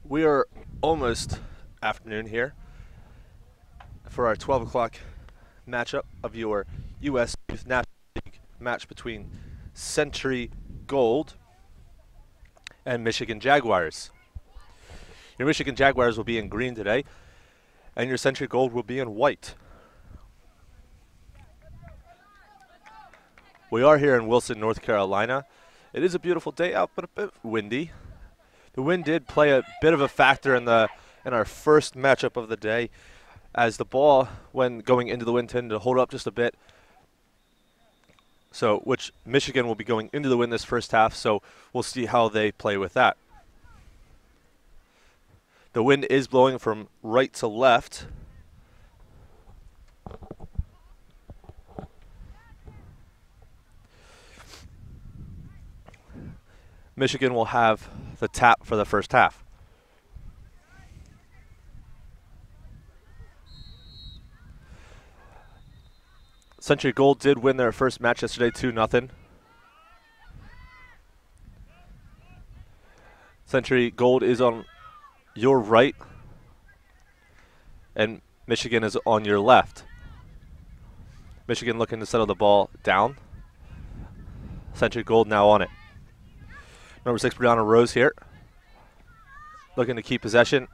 We are almost afternoon here for our 12 o'clock matchup of your U.S. Youth National League match between Century Gold and Michigan Jaguars. Your Michigan Jaguars will be in green today, and your Century Gold will be in white. We are here in Wilson, North Carolina. It is a beautiful day out, but a bit windy. The wind did play a bit of a factor in our first matchup of the day, as the ball, when going into the wind, tended to hold up just a bit. So, which Michigan will be going into the wind this first half, so we'll see how they play with that. The wind is blowing from right to left. Michigan will have the tap for the first half. Century Gold did win their first match yesterday 2-0. Century Gold is on your right, and Michigan is on your left. Michigan looking to settle the ball down. Century Gold now on it. Number 6, Brianna Rose here, looking to keep possession.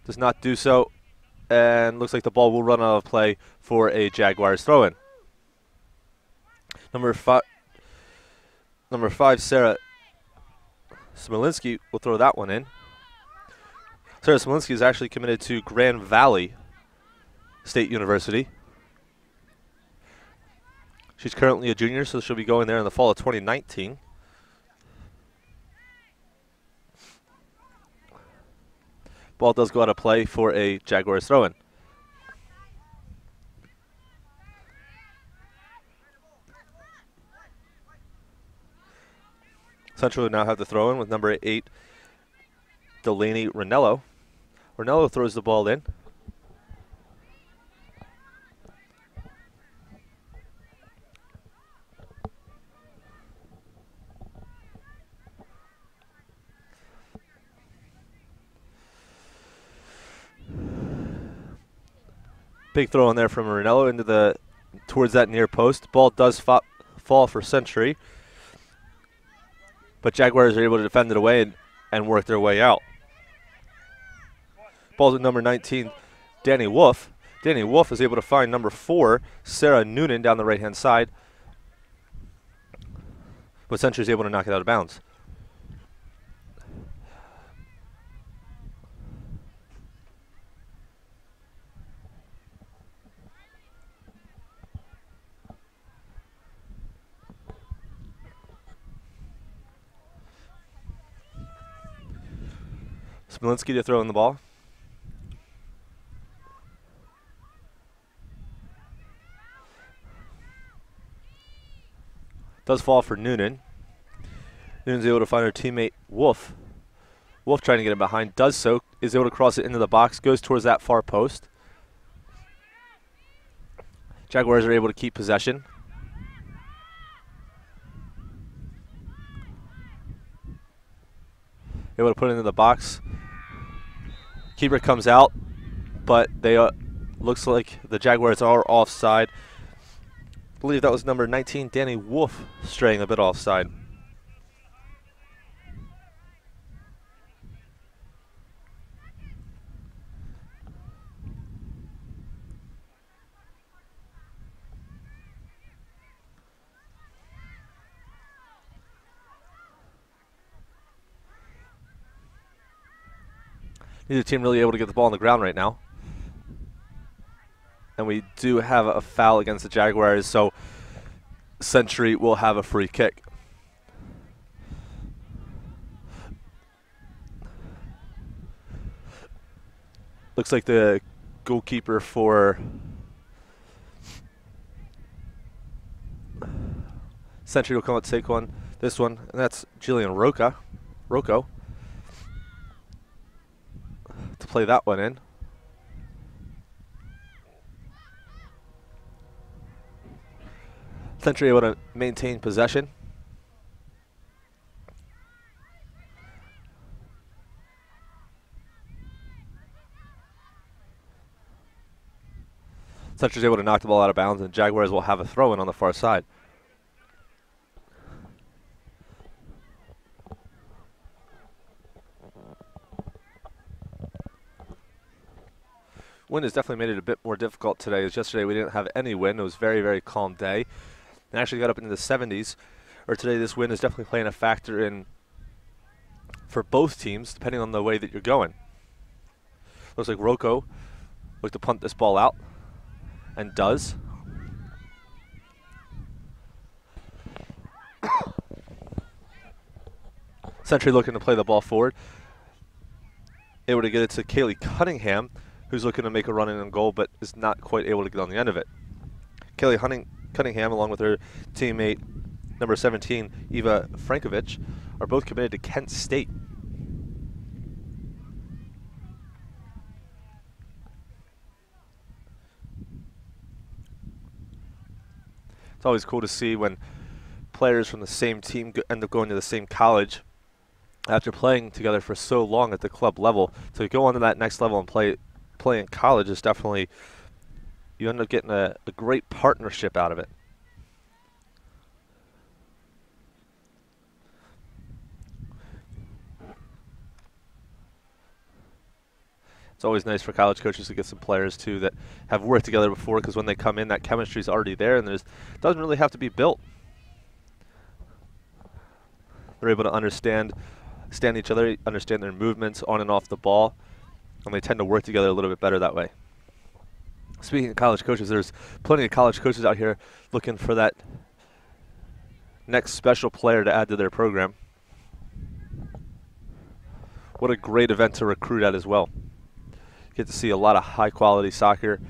Does not do so, and looks like the ball will run out of play for a Jaguars throw-in. Number 5, Sarah Smolinski will throw that one in. Sarah Smolinski is actually committed to Grand Valley State University. She's currently a junior, so she'll be going there in the fall of 2019. Ball does go out of play for a Jaguars throw-in. Central will now have the throw-in with number 8, Delaney Ranello. Ranello throws the ball in. Big throw in there from Ranello into towards that near post. Ball does fall for Century, but Jaguars are able to defend it away and work their way out. Ball's at number 19, Danny Wolf. Danny Wolf is able to find number 4, Sarah Noonan, down the right-hand side, but Century is able to knock it out of bounds. Smolinski to throw in the ball. Does fall for Noonan. Noonan's able to find her teammate Wolf. Wolf trying to get it behind, does so, is able to cross it into the box, goes towards that far post. Jaguars are able to keep possession. Able to put it into the box. Keeper comes out, but they looks like the Jaguars are offside. I believe that was number 19, Danny Wolf, straying a bit offside. Neither team really able to get the ball on the ground right now. And we do have a foul against the Jaguars, so Century will have a free kick. Looks like the goalkeeper for Century will come out to take this one, and that's Jillian Rocco. To play that one in. Century able to maintain possession. Century's able to knock the ball out of bounds, and Jaguars will have a throw-in on the far side. Wind has definitely made it a bit more difficult today, as yesterday we didn't have any wind. It was a very, very calm day. And actually got up into the 70s. Or today this wind is definitely playing a factor in for both teams, depending on the way that you're going. Looks like Rocco looks to punt this ball out, and does. Century looking to play the ball forward. Able to get it to Kaylee Cunningham, who's looking to make a run in on goal, but is not quite able to get on the end of it. Kaylee Cunningham, along with her teammate, number 17, Eva Frankovic, are both committed to Kent State. It's always cool to see when players from the same team end up going to the same college after playing together for so long at the club level. To go on to that next level and play in college is definitely, you end up getting a great partnership out of it. It's always nice for college coaches to get some players too that have worked together before, because when they come in, that chemistry is already there, and doesn't really have to be built. They're able to understand each other, understand their movements on and off the ball, and they tend to work together a little bit better that way. Speaking of college coaches, there's plenty of college coaches out here looking for that next special player to add to their program. What a great event to recruit at as well. Get to see a lot of high quality soccer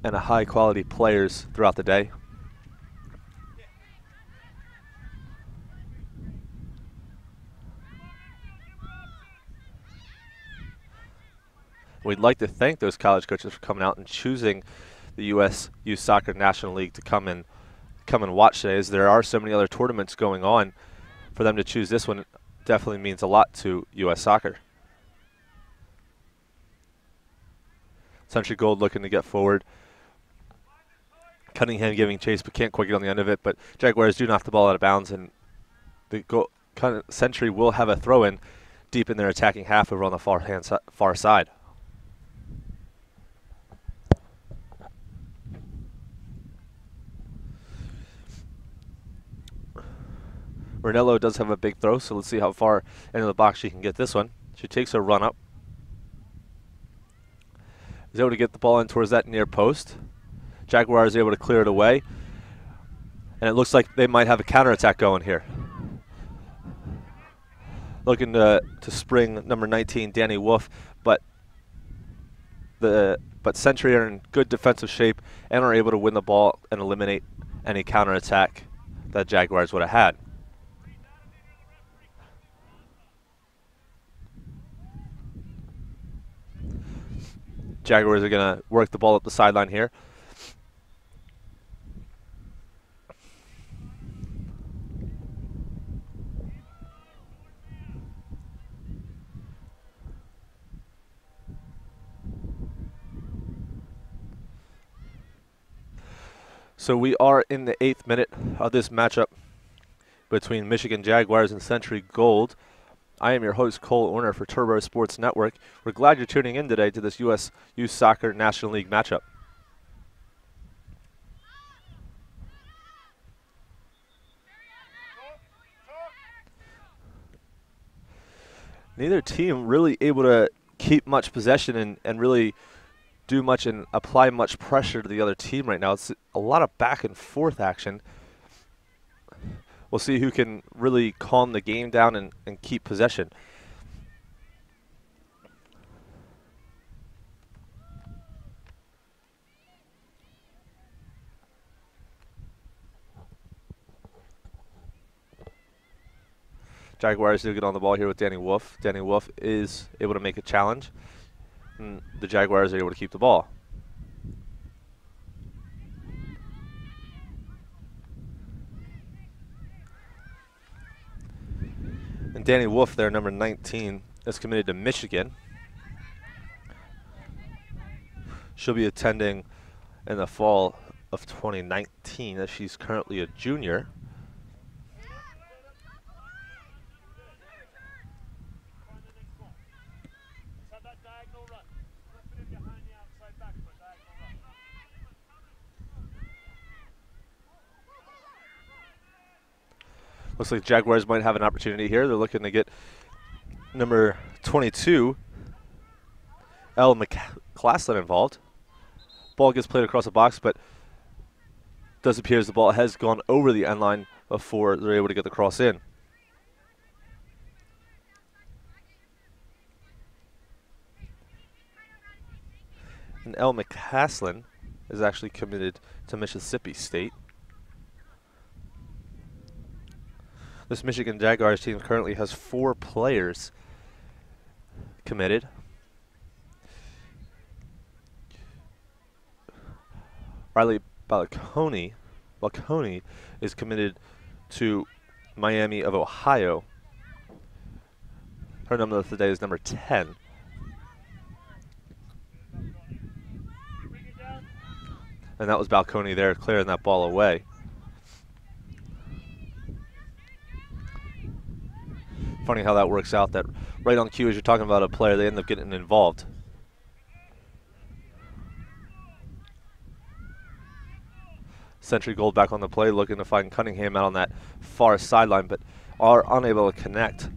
and high quality players throughout the day. We'd like to thank those college coaches for coming out and choosing the U.S. Youth Soccer National League to come and watch today, as there are so many other tournaments going on. For them to choose this one definitely means a lot to U.S. Soccer. Century Gold looking to get forward. Cunningham giving chase, but can't quite get on the end of it. But Jaguars do knock the ball out of bounds, and the Century will have a throw-in deep in their attacking half over on the far side. Ranello does have a big throw, so let's see how far into the box she can get this one. She takes a run up. Is able to get the ball in towards that near post. Jaguars able to clear it away. And it looks like they might have a counterattack going here. Looking to spring number 19, Danny Wolf, but Century are in good defensive shape and are able to win the ball and eliminate any counterattack that Jaguars would have had. Jaguars are going to work the ball up the sideline here. So we are in the 8th minute of this matchup between Michigan Jaguars and Century Gold. I am your host, Cole Orner, for Turbo Sports Network. We're glad you're tuning in today to this U.S. Youth Soccer National League matchup. Neither team really able to keep much possession and really do much and apply much pressure to the other team right now. It's a lot of back and forth action. We'll see who can really calm the game down and keep possession. Jaguars do get on the ball here with Danny Wolf. Danny Wolf is able to make a challenge, and the Jaguars are able to keep the ball. And Danny Wolf there, number 19, is committed to Michigan. She'll be attending in the fall of 2019, as she's currently a junior. Looks like Jaguars might have an opportunity here. They're looking to get number 22, Elle McClaslin, involved. Ball gets played across the box, but does appear as the ball has gone over the end line before they're able to get the cross in. And Elle McCaslin is actually committed to Mississippi State. This Michigan Jaguars team currently has 4 players committed. Riley Balconi is committed to Miami of Ohio. Her number of the day is number 10. And that was Balconi there clearing that ball away. Funny how that works out, that right on cue as you're talking about a player, they end up getting involved. Century Gold back on the play, looking to find Cunningham out on that far sideline, but are unable to connect.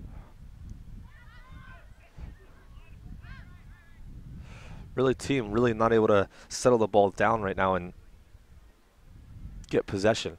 Team really not able to settle the ball down right now and get possession.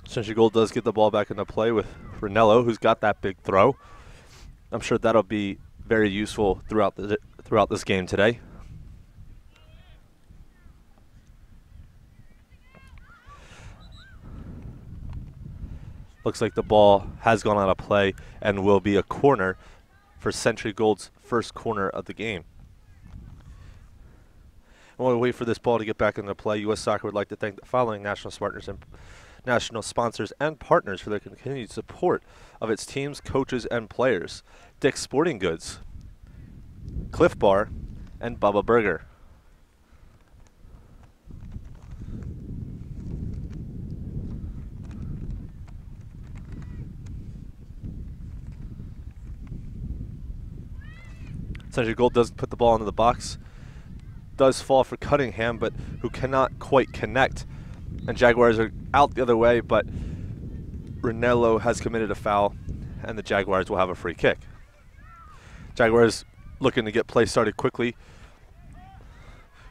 Century Gold does get the ball back into play with Ranello, who's got that big throw. I'm sure that'll be very useful throughout this game today. Looks like the ball has gone out of play and will be a corner for Century Gold's first corner of the game. While we wait for this ball to get back into play, U.S. Soccer would like to thank the following national sponsors and partners for their continued support of its teams, coaches, and players. Dick's Sporting Goods, Cliff Bar, and Bubba Burger. Century Gold does put the ball into the box. Does fall for Cunningham, but who cannot quite connect. And Jaguars are out the other way, but Ranello has committed a foul, and the Jaguars will have a free kick. Jaguars looking to get play started quickly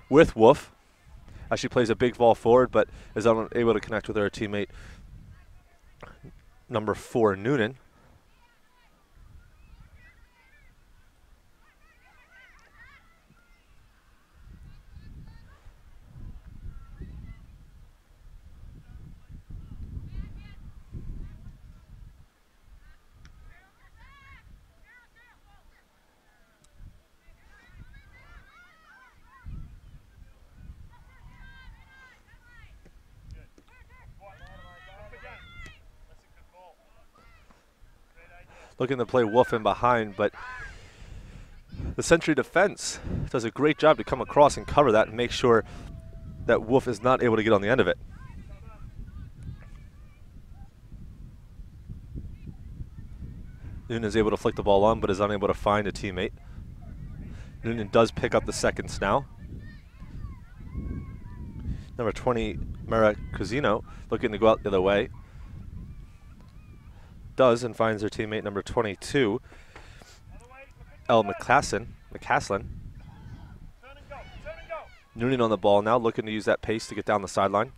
with Wolf, as she plays a big ball forward, but is unable to connect with her teammate, number 4, Noonan. Looking to play Wolf in behind, but the Century defense does a great job to come across and cover that and make sure that Wolf is not able to get on the end of it. Noonan is able to flick the ball on, but is unable to find a teammate. Noonan does pick up the seconds now. Number 20, Mara Cusino, looking to go out the other way. Does, and finds her teammate, number 22, Elle McCaslin. Noonan on the ball now, looking to use that pace to get down the sideline.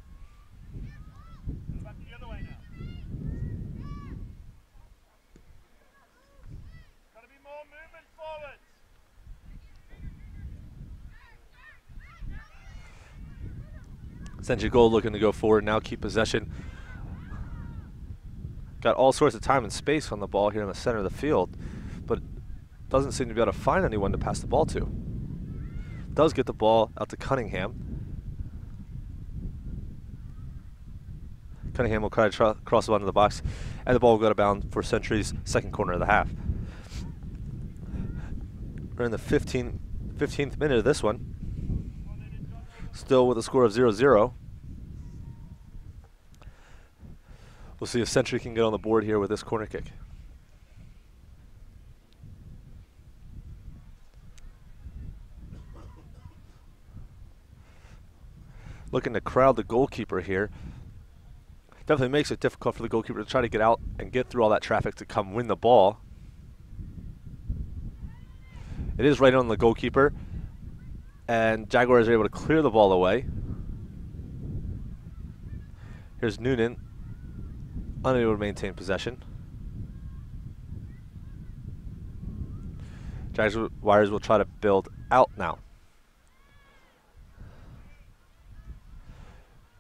Century Gold looking to go forward now, keep possession. Got all sorts of time and space on the ball here in the center of the field, but doesn't seem to be able to find anyone to pass the ball to. Does get the ball out to Cunningham. Cunningham will try to cross it onto the box, and the ball will go to bound for Century's second corner of the half. We're in the 15th minute of this one. Still with a score of 0-0. We'll see if Century can get on the board here with this corner kick. Looking to crowd the goalkeeper here. Definitely makes it difficult for the goalkeeper to try to get out and get through all that traffic to come win the ball. It is right on the goalkeeper, and Jaguars are able to clear the ball away. Here's Noonan, unable to maintain possession. Jaguars will try to build out now.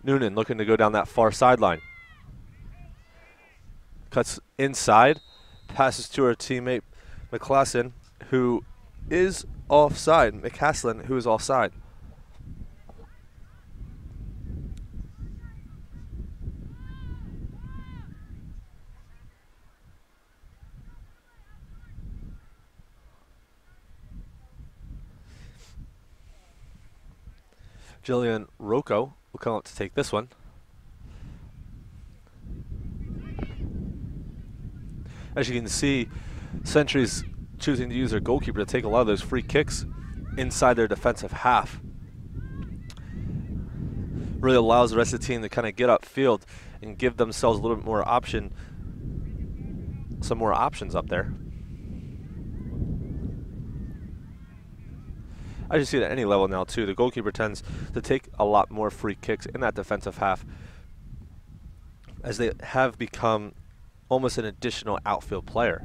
Noonan looking to go down that far sideline. Cuts inside, passes to her teammate McClasson, who is offside. McCaslin, who is offside. Jillian Rocco will come up to take this one. As you can see, Century's choosing to use their goalkeeper to take a lot of those free kicks inside their defensive half. Really allows the rest of the team to kind of get upfield and give themselves a little bit more option, some more options up there. As you see at any level now too, the goalkeeper tends to take a lot more free kicks in that defensive half, as they have become almost an additional outfield player.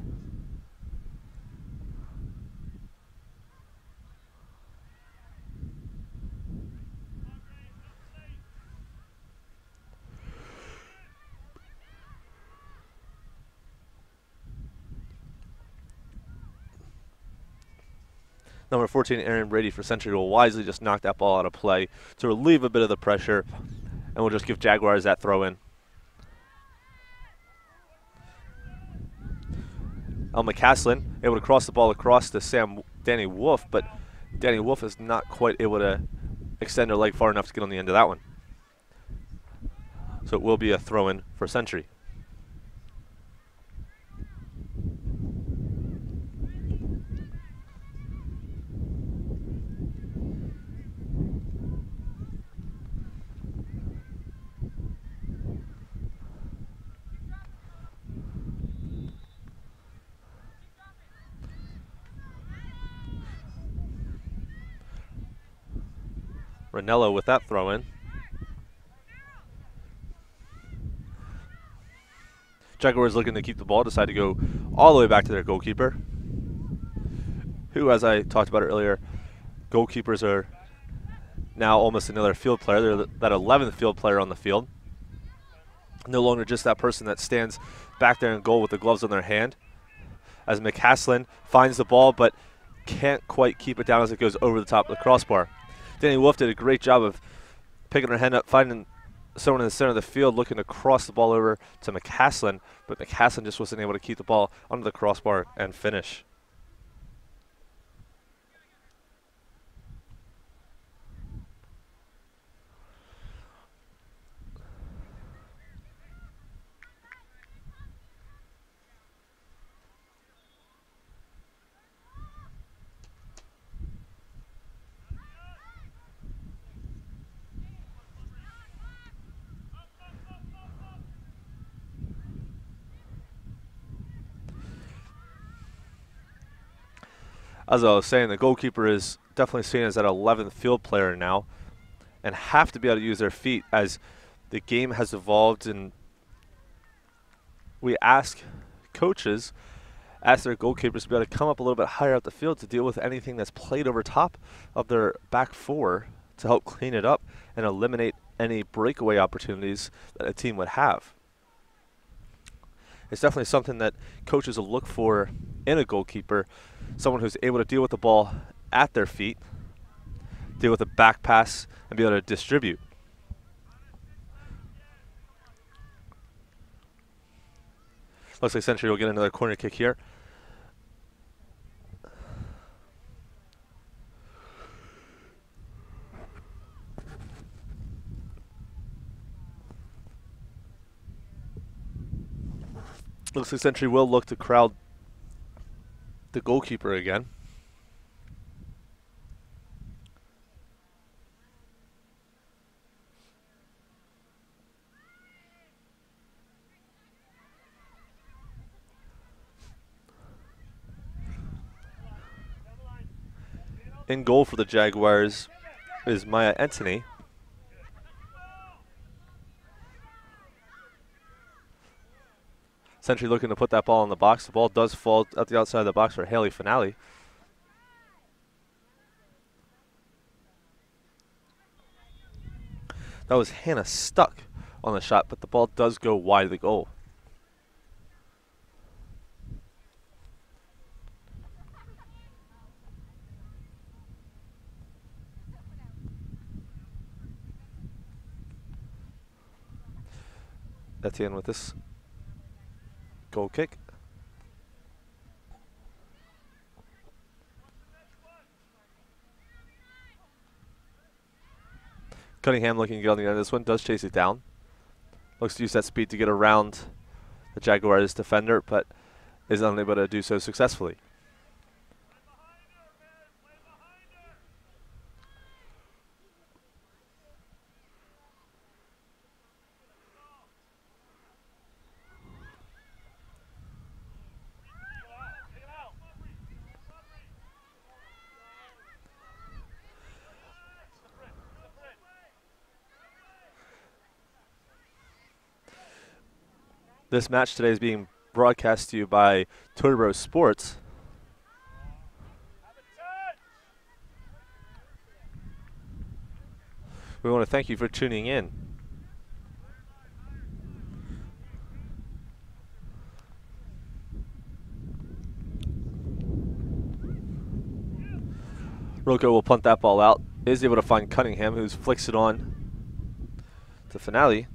Number 14, Aaron Brady for Century will wisely just knock that ball out of play to relieve a bit of the pressure, and we'll just give Jaguars that throw in. McCaslin able to cross the ball across to Danny Wolf, but Danny Wolf is not quite able to extend her leg far enough to get on the end of that one. So it will be a throw in for Century. Ranello with that throw in. Jaguars looking to keep the ball, decide to go all the way back to their goalkeeper, who, as I talked about earlier, goalkeepers are now almost another field player. They're that 11th field player on the field. No longer just that person that stands back there in goal with the gloves on their hand. As McCaslin finds the ball but can't quite keep it down as it goes over the top of the crossbar. Danny Wolf did a great job of picking her hand up, finding someone in the center of the field looking to cross the ball over to McCaslin, but McCaslin just wasn't able to keep the ball under the crossbar and finish. As I was saying, the goalkeeper is definitely seen as that 11th field player now and have to be able to use their feet as the game has evolved, and we ask coaches, ask their goalkeepers to be able to come up a little bit higher up the field to deal with anything that's played over top of their back four to help clean it up and eliminate any breakaway opportunities that a team would have. It's definitely something that coaches will look for in a goalkeeper, someone who's able to deal with the ball at their feet, deal with a back pass, and be able to distribute. Looks like Century will get another corner kick here. Looks like Century will look to crowd the goalkeeper again. In goal for the Jaguars is Maya Anthony. Century looking to put that ball in the box. The ball does fall at the outside of the box for Haley Finale. That was Hannah Stuck on the shot, but the ball does go wide of the goal. Etienne with this goal kick. Cunningham looking to get on the end of this one, does chase it down. Looks to use that speed to get around the Jaguars defender, but is unable to do so successfully. This match today is being broadcast to you by Turbo Sports. We want to thank you for tuning in. Rocco will punt that ball out. Is able to find Cunningham, who flicks it on to Finale.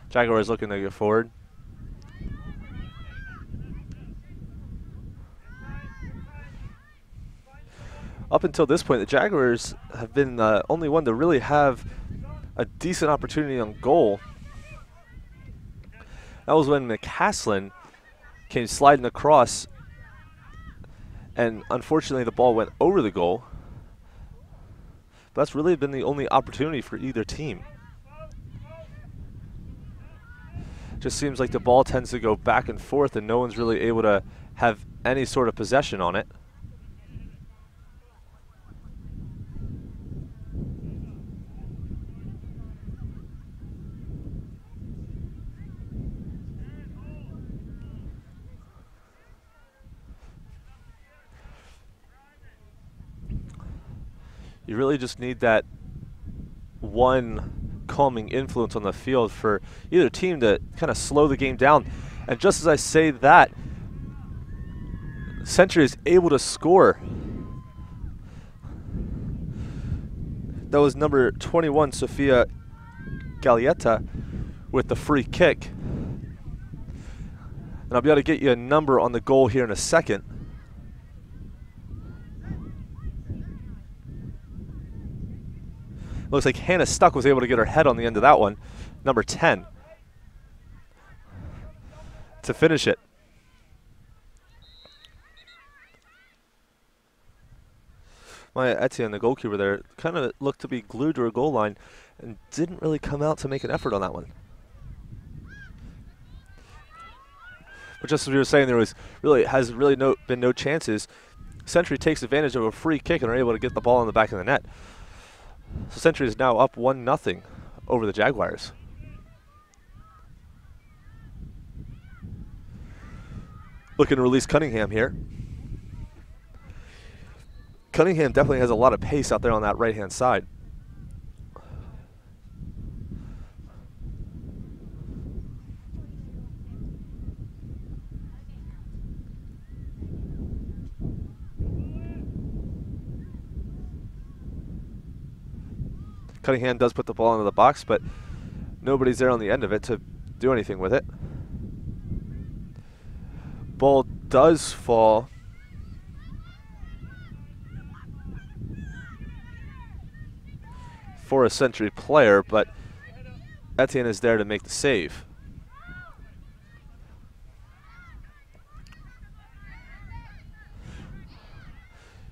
Jaguars looking to get forward. Up until this point, the Jaguars have been the only one to really have a decent opportunity on goal. That was when McCaslin came sliding across, and unfortunately the ball went over the goal. But that's really been the only opportunity for either team. Just seems like the ball tends to go back and forth and no one's really able to have any sort of possession on it. You really just need that one calming influence on the field for either team to kind of slow the game down. And just as I say that, Century is able to score. That was number 21, Sofia Gallietta, with the free kick. And I'll be able to get you a number on the goal here in a second. Looks like Hannah Stuck was able to get her head on the end of that one. Number 10. To finish it. Maya Etienne, the goalkeeper there, kind of looked to be glued to her goal line and didn't really come out to make an effort on that one. But just as we were saying, there has really been no chances. Century takes advantage of a free kick and are able to get the ball in the back of the net. So Century is now up 1-0 over the Jaguars. Looking to release Cunningham here. Cunningham definitely has a lot of pace out there on that right-hand side. Cunningham does put the ball into the box, but nobody's there on the end of it to do anything with it. Ball does fall for a Century player, but Etienne is there to make the save.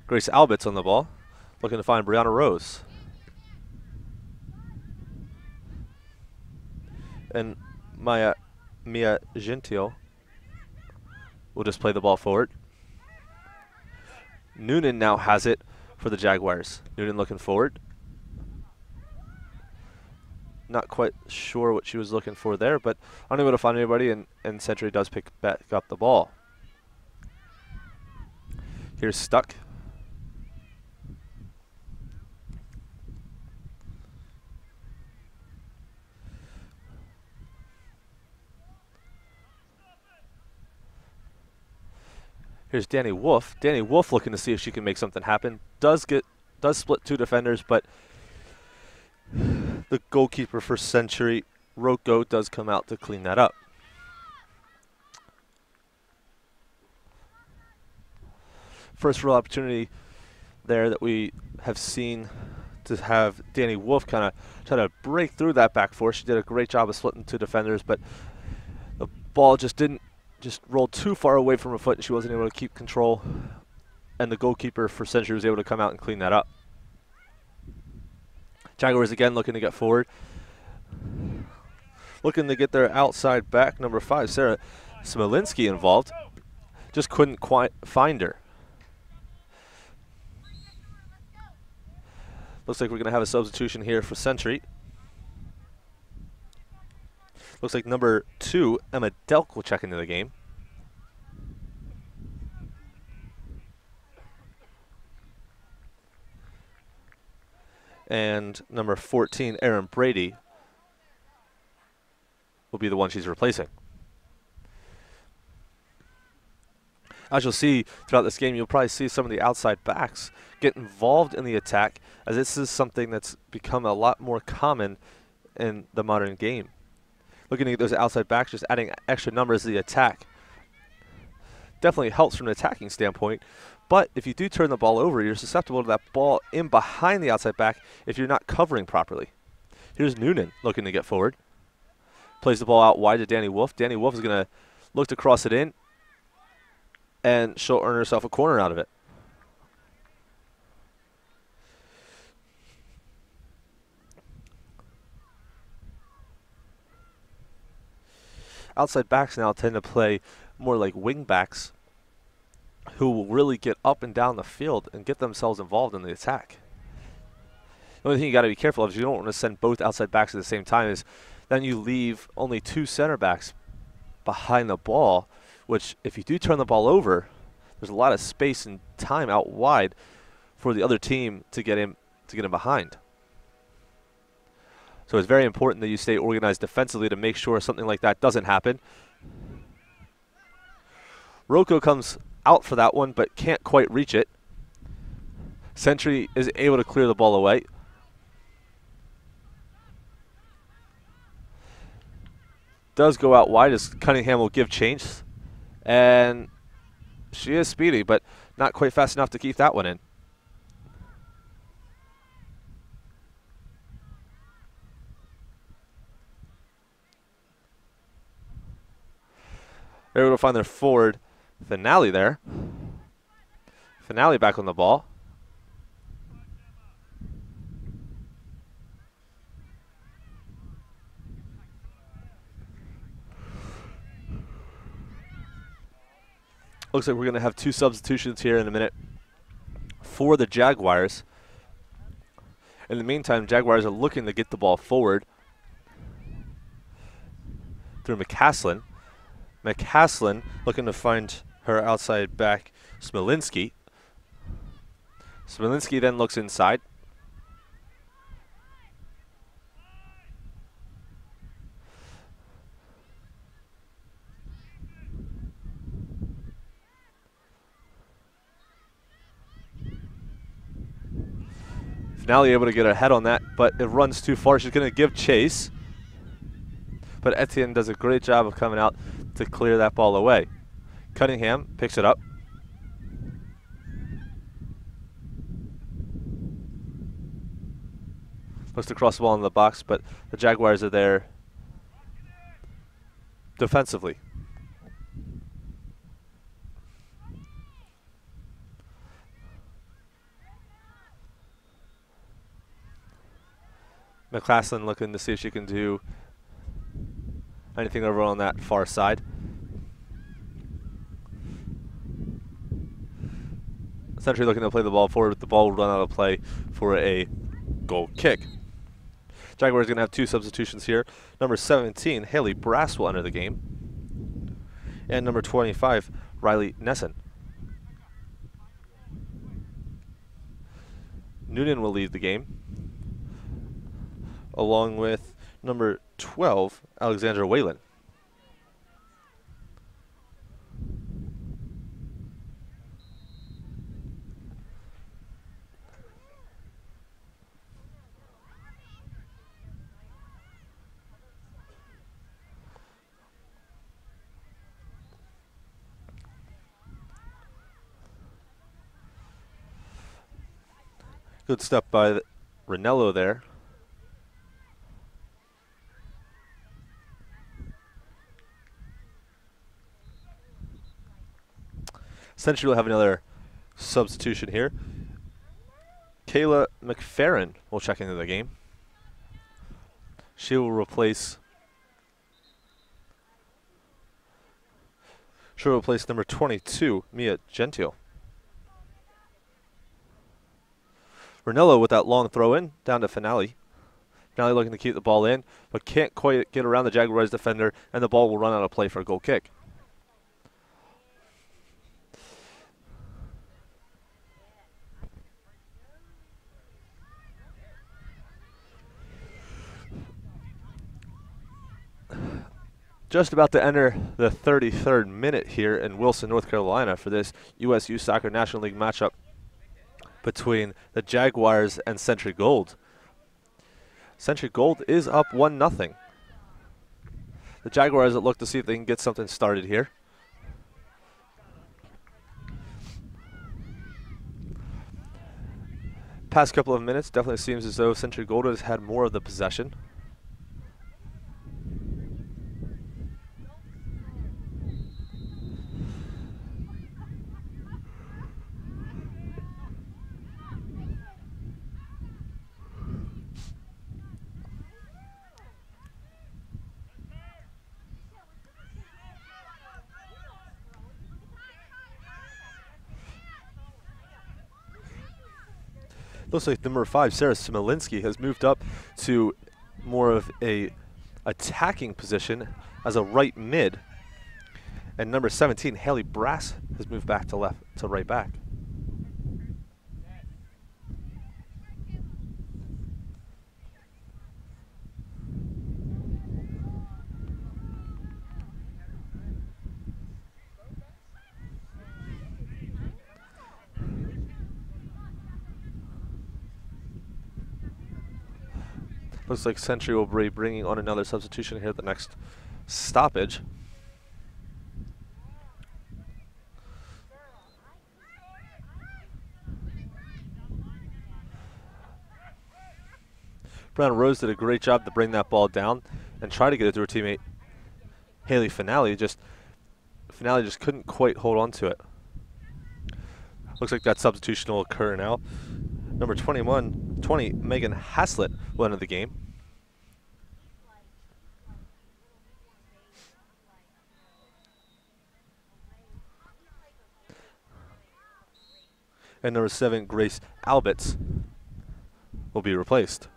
Grace Albert's on the ball, looking to find Brianna Rose. And Mia Gentile will just play the ball forward. Noonan now has it for the Jaguars. Noonan looking forward. Not quite sure what she was looking for there, but unable to find anybody, and Century does pick back up the ball. Here's Stuck. Here's Danny Wolf. Danny Wolf looking to see if she can make something happen. Does split two defenders, but the goalkeeper for Century, Rocco, does come out to clean that up. First real opportunity there that we have seen to have Danny Wolf kind of try to break through that back four. She did a great job of splitting two defenders, but the ball just rolled too far away from her foot, and she wasn't able to keep control, and the goalkeeper for Century was able to come out and clean that up. Jaguars again looking to get forward. Looking to get their outside back, number 5, Sarah Smolinski, involved. Just couldn't quite find her. Looks like we're going to have a substitution here for Century. Looks like number 2, Emma Delk, will check into the game. And number 14, Erin Brady, will be the one she's replacing. As you'll see throughout this game, you'll probably see some of the outside backs get involved in the attack, as this is something that's become a lot more common in the modern game. Looking at those outside backs, just adding extra numbers to the attack definitely helps from an attacking standpoint. But if you do turn the ball over, you're susceptible to that ball in behind the outside back if you're not covering properly. Here's Noonan looking to get forward. Plays the ball out wide to Danny Wolf. Danny Wolf is going to look to cross it in, and she'll earn herself a corner out of it. Outside backs now tend to play more like wing backs, who will really get up and down the field and get themselves involved in the attack. The only thing you got to be careful of is you don't want to send both outside backs at the same time, is then you leave only 2 center backs behind the ball, which if you do turn the ball over, there's a lot of space and time out wide for the other team to get in behind. So it's very important that you stay organized defensively to make sure something like that doesn't happen. Rocco comes out for that one, but can't quite reach it. Century is able to clear the ball away. Does go out wide as Cunningham will give change. And she is speedy, but not quite fast enough to keep that one in. They're able to find their forward, Finale, there. Finale back on the ball. Looks like we're going to have 2 substitutions here in a minute for the Jaguars. In the meantime, Jaguars are looking to get the ball forward through McCaslin. McCaslin looking to find her outside back, Smolinski. Smolinski then looks inside. Finale able to get ahead on that, but it runs too far. She's going to give chase. But Etienne does a great job of coming out to clear that ball away. Cunningham picks it up. Looks to cross the ball in the box, but the Jaguars are there defensively. McClassen looking to see if she can do anything over on that far side. Century looking to play the ball forward, but the ball will run out of play for a goal kick. Jaguars going to have two substitutions here. Number 17, Haley Brass will enter the game. And number 25, Riley Nessen. Noonan will lead the game, along with number 12, Alexandra Whalen. Good step by Ranello there. Century will have another substitution here. Kayla McFerrin will check into the game. She will replace number 22, Mia Gentile. Ranello with that long throw in down to Finale. Finale looking to keep the ball in, but can't quite get around the Jaguars defender, and the ball will run out of play for a goal kick. Just about to enter the 33rd minute here in Wilson, North Carolina for this USU Soccer National League matchup between the Jaguars and Century Gold. Century Gold is up 1-0. The Jaguars look to see if they can get something started here. Past couple of minutes definitely seems as though Century Gold has had more of the possession. Looks like number 5, Sarah Smolinski, has moved up to more of a attacking position as a right mid. And number 17, Haley Brass, has moved back to right back. Looks like Century will be bringing on another substitution here at the next stoppage. Brown Rose did a great job to bring that ball down and try to get it to her teammate Haley Finale. Finale just couldn't quite hold on to it. Looks like that substitution will occur now. Number 20, Megan Haslett will enter the game. And number 7, Grace Albitz, will be replaced.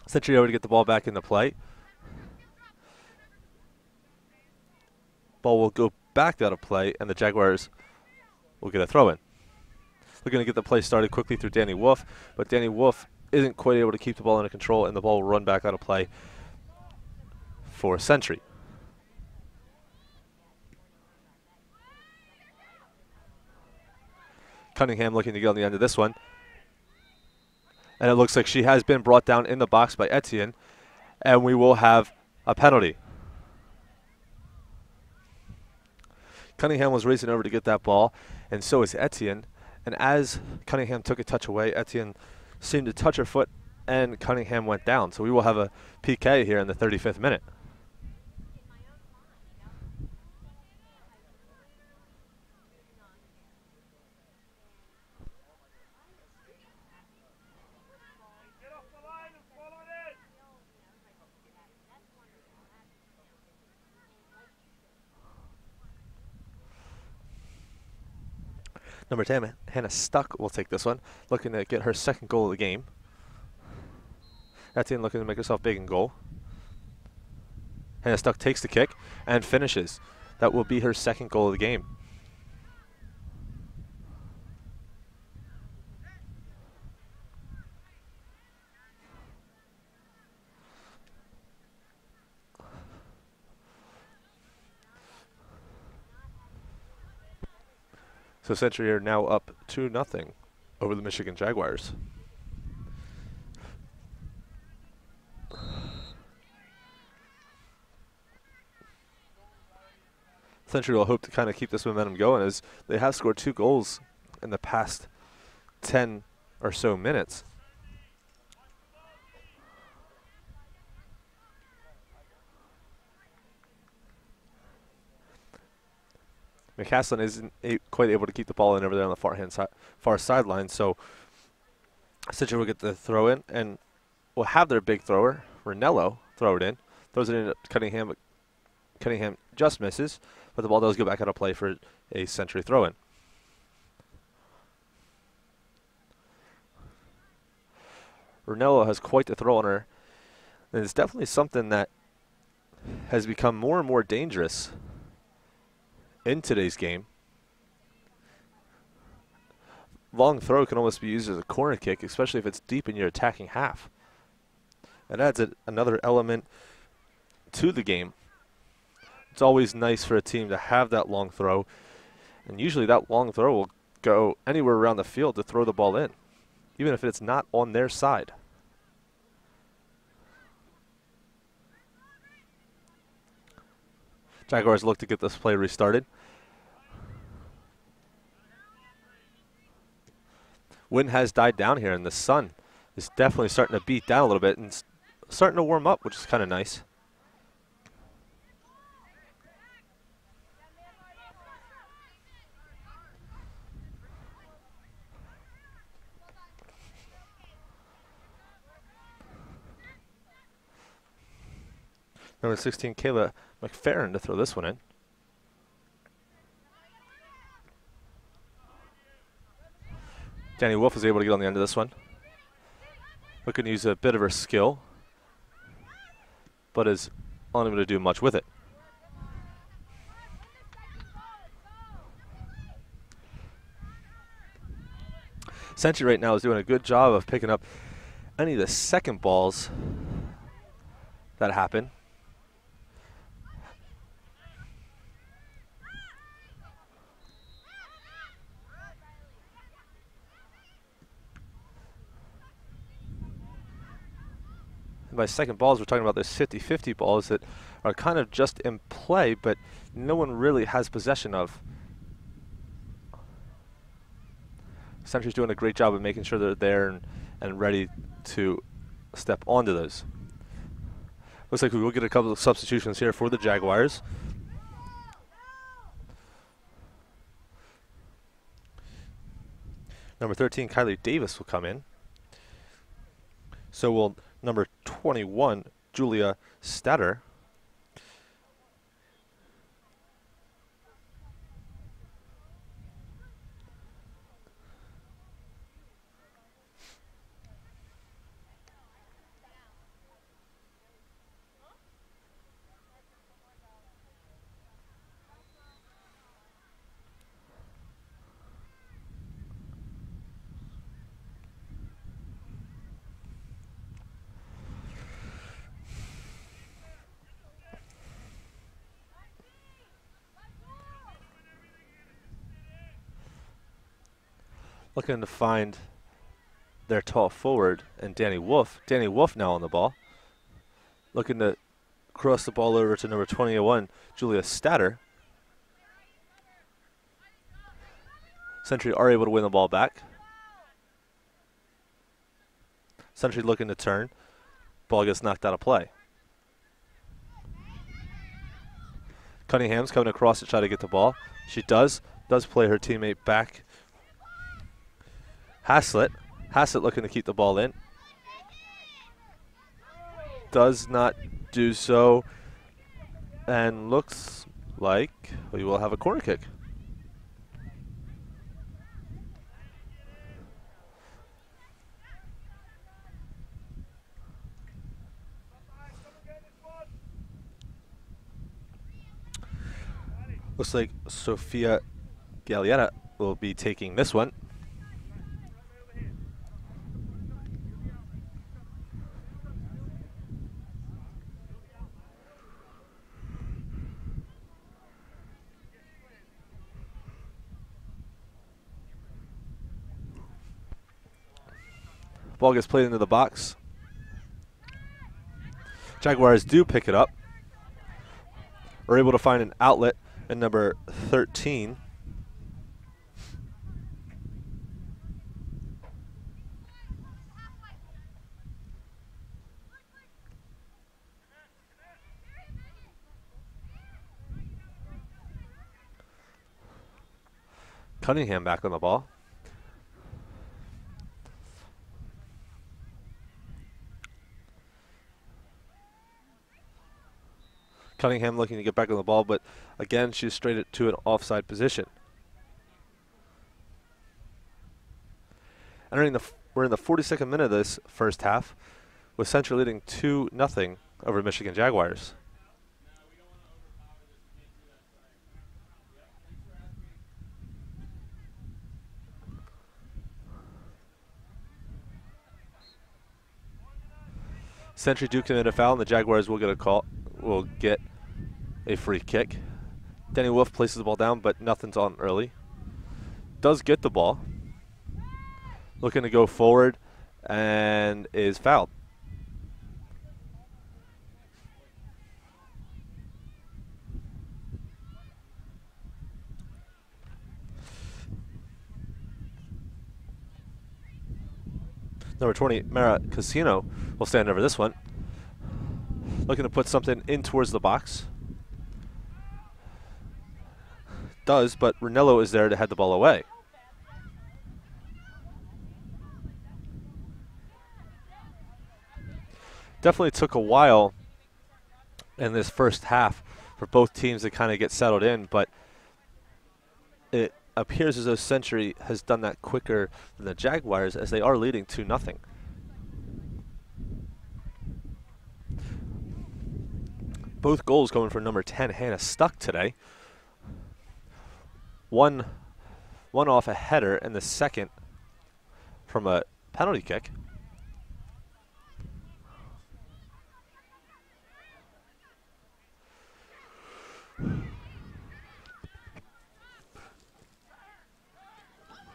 Century over to get the ball back into play. Ball will go back out of play, and the Jaguars will get a throw in. They're going to get the play started quickly through Danny Wolf, but Danny Wolf isn't quite able to keep the ball under control, and the ball will run back out of play for Century. Cunningham looking to get on the end of this one. And it looks like she has been brought down in the box by Etienne, and we will have a penalty. Cunningham was racing over to get that ball, and so is Etienne. And as Cunningham took a touch away, Etienne seemed to touch her foot, and Cunningham went down. So we will have a PK here in the 35th minute. Number 10, Hannah Stuck will take this one, looking to get her second goal of the game. Etienne looking to make herself big in goal. Hannah Stuck takes the kick and finishes. That will be her second goal of the game. So Century are now up 2-0 over the Michigan Jaguars. Century will hope to kind of keep this momentum going, as they have scored 2 goals in the past 10 or so minutes. McCaslin isn't quite able to keep the ball in over there on the far sideline, so Century will get the throw in, and will have their big thrower, Ranello, throw it in. Throws it in at Cunningham, but Cunningham just misses, but the ball does go back out of play for a Century throw in. Ranello has quite the throw on her, and it's definitely something that has become more and more dangerous in today's game. Long throw can almost be used as a corner kick, especially if it's deep in your attacking half. It adds another element to the game. It's always nice for a team to have that long throw, and usually that long throw will go anywhere around the field to throw the ball in, even if it's not on their side. Jaguars look to get this play restarted. Wind has died down here, and the sun is definitely starting to beat down a little bit and starting to warm up, which is kind of nice. Number 16, Kayla McFerrin to throw this one in. Danny Wolf is able to get on the end of this one. Looking to use a bit of her skill, but is unable to do much with it. Century right now is doing a good job of picking up any of the second balls that happen. And by second balls, we're talking about those 50-50 balls that are kind of just in play, but no one really has possession of. Century's doing a great job of making sure they're there and ready to step onto those. Looks like we will get a couple of substitutions here for the Jaguars. Number 13, Kylie Davis will come in. So will number 21, Julia Statter. Looking to find their tall forward and Danny Wolf. Danny Wolf now on the ball. Looking to cross the ball over to number 21, Julia Statter. Century are able to win the ball back. Century looking to turn. Ball gets knocked out of play. Cunningham's coming across to try to get the ball. She does play her teammate back. Haslett looking to keep the ball in. Does not do so. And looks like we will have a corner kick. Looks like Sofia Gallietta will be taking this one. Ball gets played into the box. Jaguars do pick it up. Are able to find an outlet in number 13. Cunningham back on the ball. Cunningham looking to get back on the ball, but again, she's straight to an offside position. We're in the 42nd minute of this first half, with Central leading 2-0 over Michigan Jaguars. Century do commit a foul, and the Jaguars will get a free kick. Danny Wolf places the ball down, but nothing's on early. Does get the ball. Looking to go forward and is fouled. Number 20, Mara Casino, will stand over this one. Looking to put something in towards the box. Does, but Ranello is there to head the ball away. Definitely took a while in this first half for both teams to kind of get settled in, but it appears as though Century has done that quicker than the Jaguars, as they are leading 2-0. Both goals going for number 10, Hannah Stuck, today. One off a header, and the second from a penalty kick.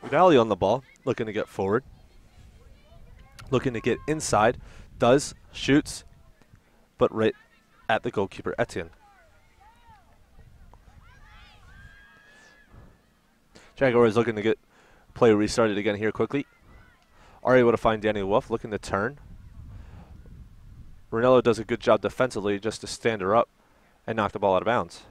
Valley on the ball, looking to get forward. Looking to get inside. Does, shoots, but right at the goalkeeper, Etienne. Jaguars looking to get play restarted again here quickly. Are able to find Danny Wolf, looking to turn. Ranello does a good job defensively just to stand her up and knock the ball out of bounds.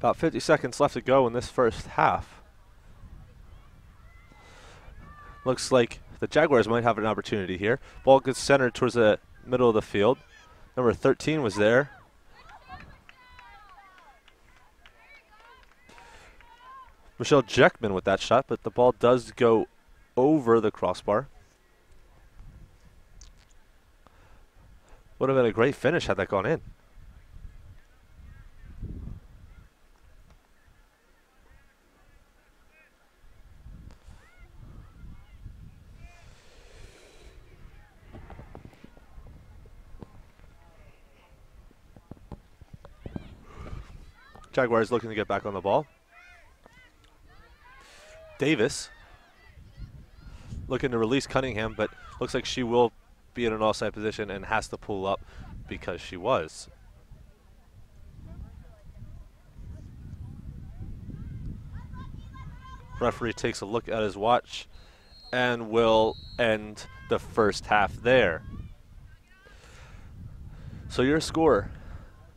About 50 seconds left to go in this first half. Looks like the Jaguars might have an opportunity here. Ball gets centered towards the middle of the field. Number 13 was there. Michelle Jeckman with that shot, but the ball does go over the crossbar. Would have been a great finish had that gone in. Jaguars looking to get back on the ball. Davis looking to release Cunningham, but looks like she will be in an offside position and has to pull up because she was. Referee takes a look at his watch and will end the first half there. So your score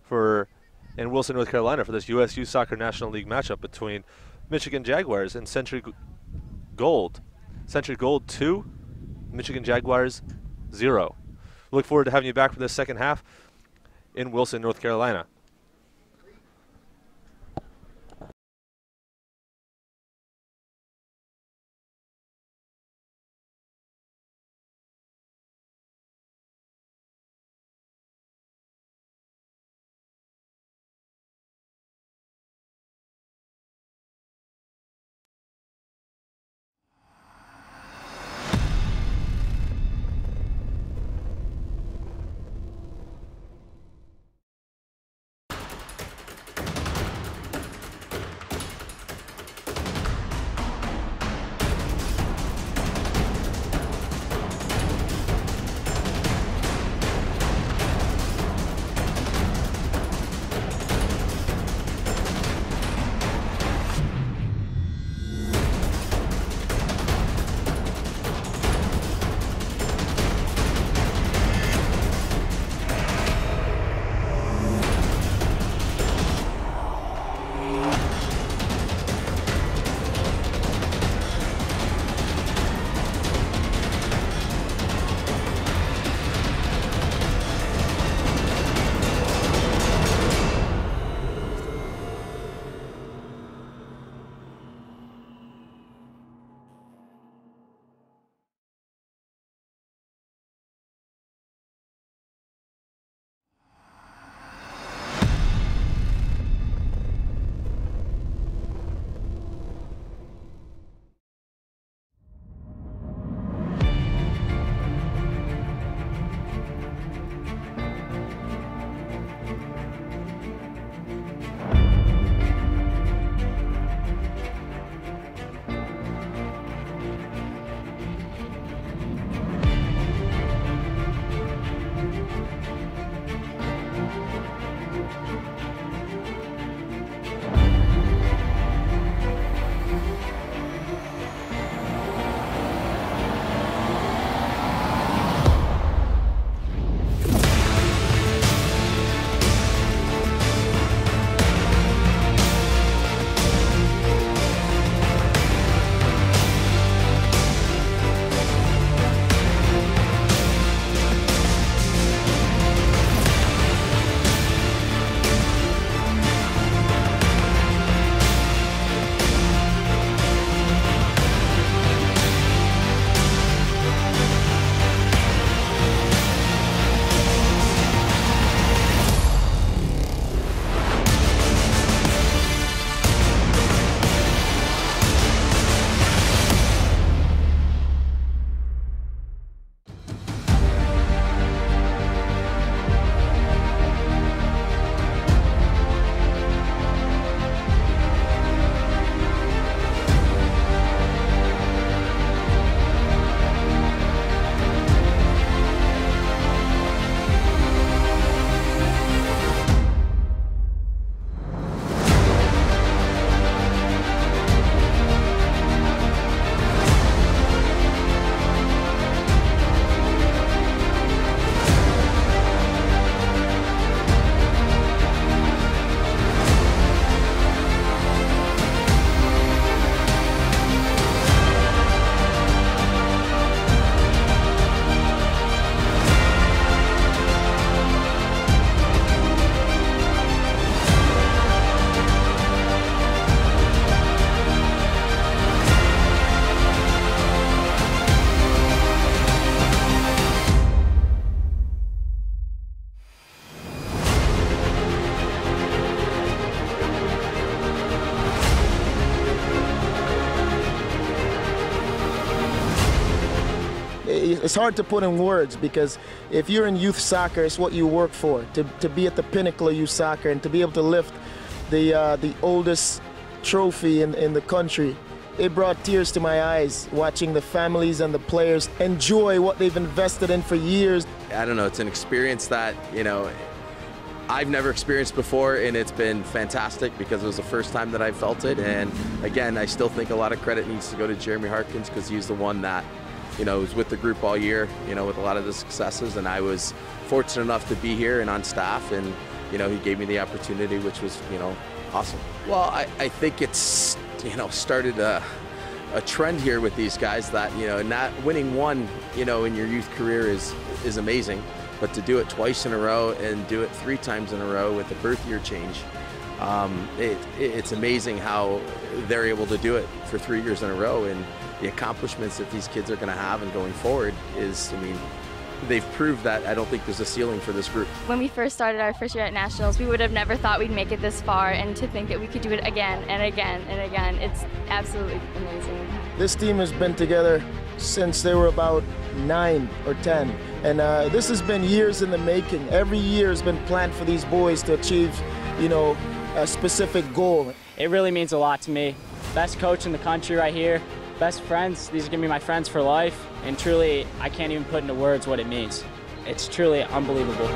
in Wilson, North Carolina for this USU Soccer National League matchup between Michigan Jaguars and Century Gold. Century Gold 2, Michigan Jaguars 0. Look forward to having you back for this second half in Wilson, North Carolina. it's hard to put in words, because if you're in youth soccer, it's what you work for, to be at the pinnacle of youth soccer and to be able to lift the oldest trophy in the country. It brought tears to my eyes watching the families and the players enjoy what they've invested in for years. I don't know, it's an experience that, you know, I've never experienced before, and it's been fantastic because it was the first time that I felt it. And again, I still think a lot of credit needs to go to Jeremy Harkins, because he's the one that, you know, was with the group all year, you know, with a lot of the successes. And I was fortunate enough to be here and on staff, and, you know, he gave me the opportunity, which was, you know, awesome. Well, I think it's, you know, started a trend here with these guys that, you know, not winning one, you know, in your youth career is amazing, but to do it twice in a row and do it 3 times in a row with the birth year change, it's amazing how they're able to do it for 3 years in a row. And the accomplishments that these kids are going to have and going forward is, I mean, they've proved that I don't think there's a ceiling for this group. When we first started our first year at Nationals, we would have never thought we'd make it this far, and to think that we could do it again and again and again, it's absolutely amazing. This team has been together since they were about 9 or 10, and this has been years in the making. Every year has been planned for these boys to achieve, you know, a specific goal. It really means a lot to me. Best coach in the country right here. Best friends, these are going to be my friends for life, and truly, I can't even put into words what it means. It's truly unbelievable.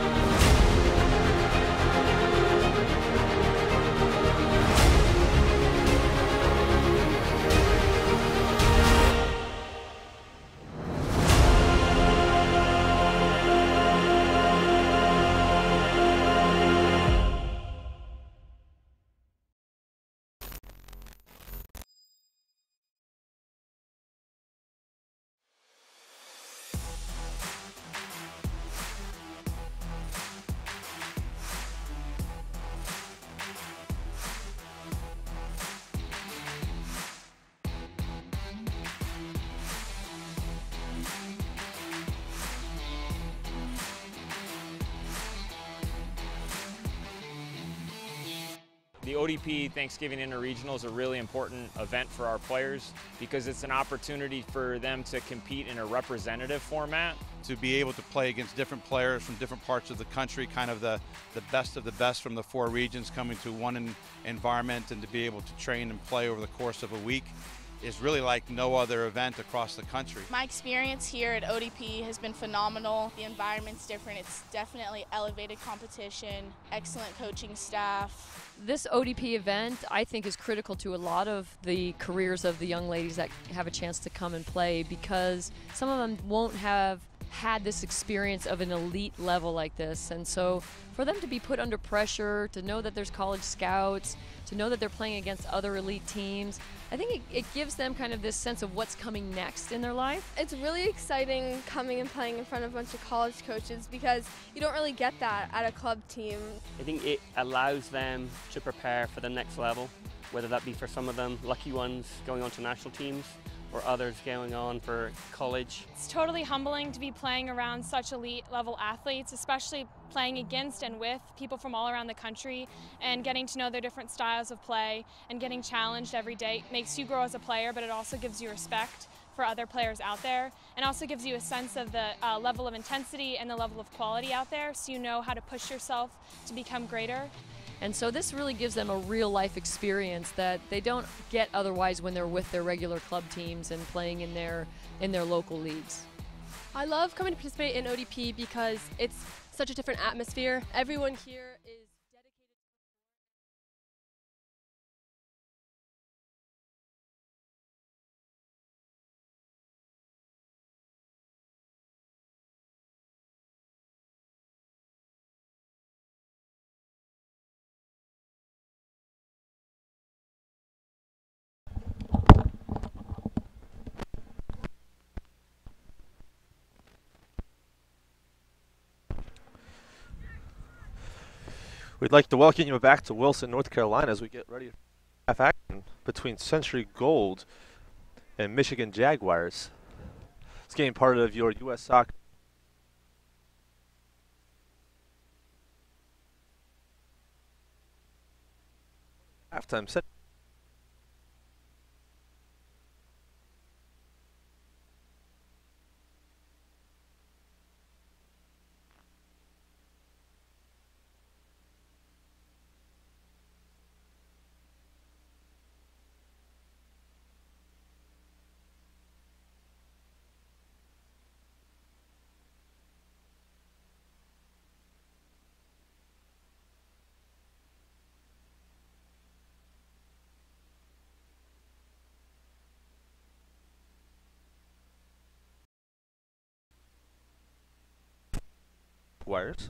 The ODP Thanksgiving Interregional is a really important event for our players because it's an opportunity for them to compete in a representative format. To be able to play against different players from different parts of the country, kind of the best of the best from the 4 regions coming to one environment, and to be able to train and play over the course of a week is really like no other event across the country. My experience here at ODP has been phenomenal. The environment's different. It's definitely elevated competition, excellent coaching staff. This ODP event, I think, is critical to a lot of the careers of the young ladies that have a chance to come and play, because some of them won't have had this experience of an elite level like this. And so for them to be put under pressure, to know that there's college scouts, to know that they're playing against other elite teams, I think it gives them kind of this sense of what's coming next in their life. It's really exciting coming and playing in front of a bunch of college coaches, because you don't really get that at a club team. I think it allows them to prepare for the next level, whether that be for some of them, lucky ones going on to national teams, or others going on for college. It's totally humbling to be playing around such elite level athletes, especially playing against and with people from all around the country, and getting to know their different styles of play and getting challenged every day makes you grow as a player, but it also gives you respect for other players out there, and also gives you a sense of the level of intensity and the level of quality out there, so you know how to push yourself to become greater. And so this really gives them a real life experience that they don't get otherwise when they're with their regular club teams and playing in their local leagues. I love coming to participate in ODP because it's such a different atmosphere. Everyone here is We'd like to welcome you back to Wilson, North Carolina, as we get ready for half action between Century Gold and Michigan Jaguars. This game part of your U.S. Soccer halftime set. Jaguars.